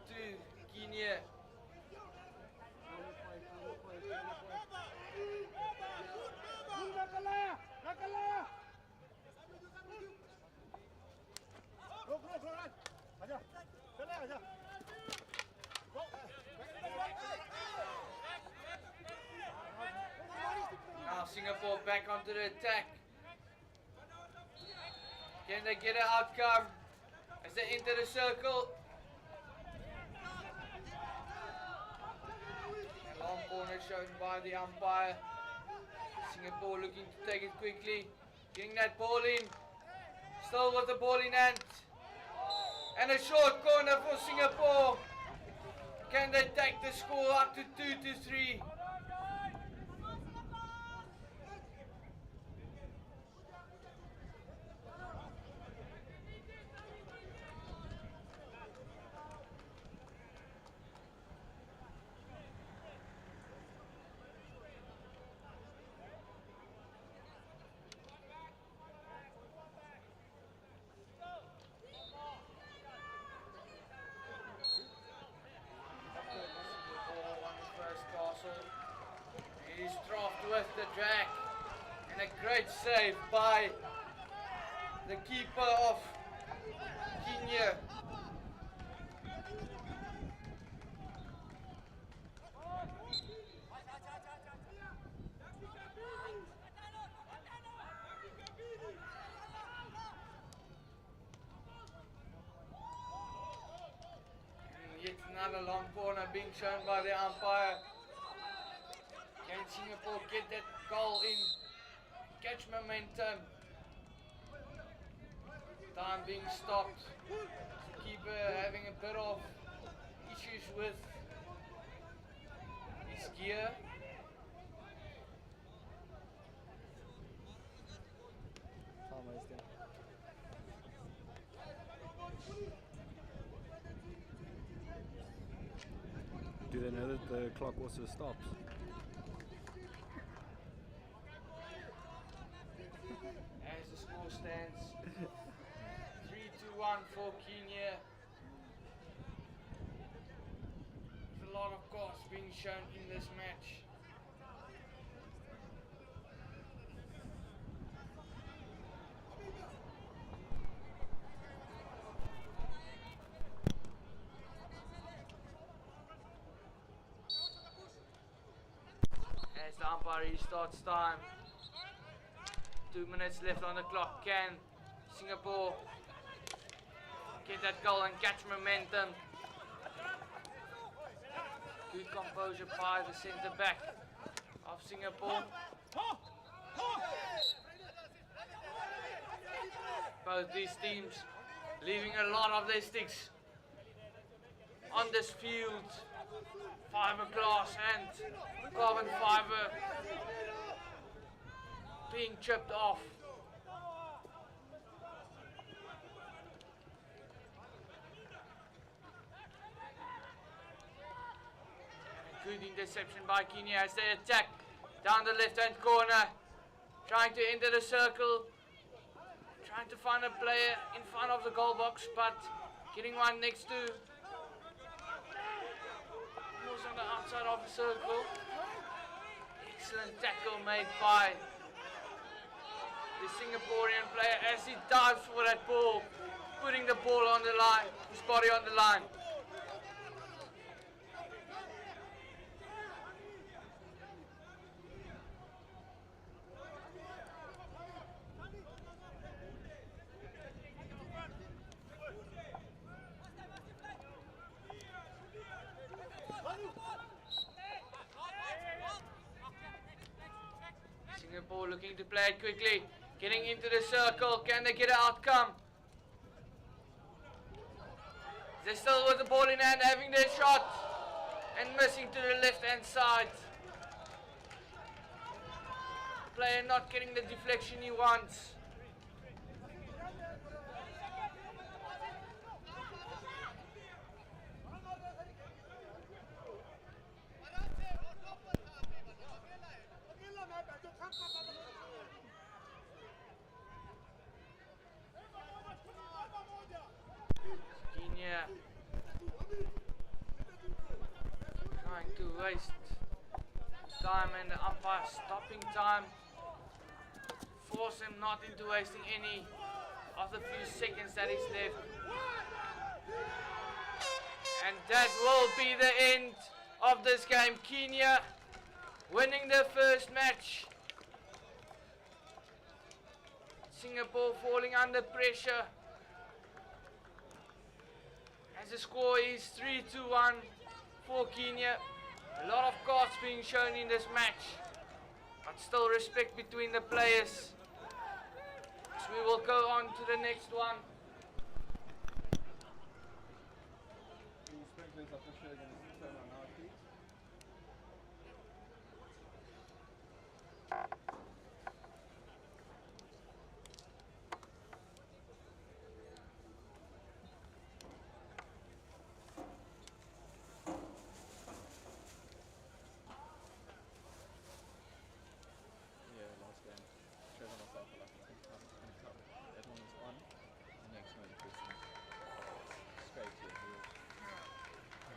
to Kenya. Now Singapore back onto the attack. Can they get an outcome as they enter the circle? A long corner shown by the umpire. Singapore looking to take it quickly. Getting that ball in. Still with the ball in hand. And a short corner for Singapore. Can they take the score up to 2-3? He's dropped with the drag, and a great save by the keeper of Kenya. Another long corner being shown by the umpire. Can Singapore get that goal in? Catch momentum. Time being stopped. Keeper having a bit of issues with his gear. Time wasting. Do they know that the clock also stops? As the score stands 3-1 for Kenya. There's a lot of cards being shown in this match. As the umpire restarts time. 2 minutes left on the clock. Can Singapore get that goal and catch momentum? Good composure by the centre back of Singapore. Both these teams leaving a lot of their sticks on this field. Fiberglass and carbon fiber being chipped off. Good interception by Kenya as they attack down the left hand corner, trying to enter the circle, trying to find a player in front of the goal box, but getting one next to who's on the outside of the circle. Excellent tackle made by the Singaporean player as he dives for that ball, putting the ball on the line, his body on the line. Singapore looking to play it quickly, getting into the circle. Can they get an outcome? They're still with the ball in hand, having their shot and missing to the left hand side. Player not getting the deflection he wants. Kenya trying to waste time and the umpire stopping time. Force him not into wasting any of the few seconds that is left. And that will be the end of this game. Kenya winning their first match. Singapore falling under pressure. As the score is 3-1 for Kenya. A lot of cards being shown in this match, but still respect between the players. So we will go on to the next one.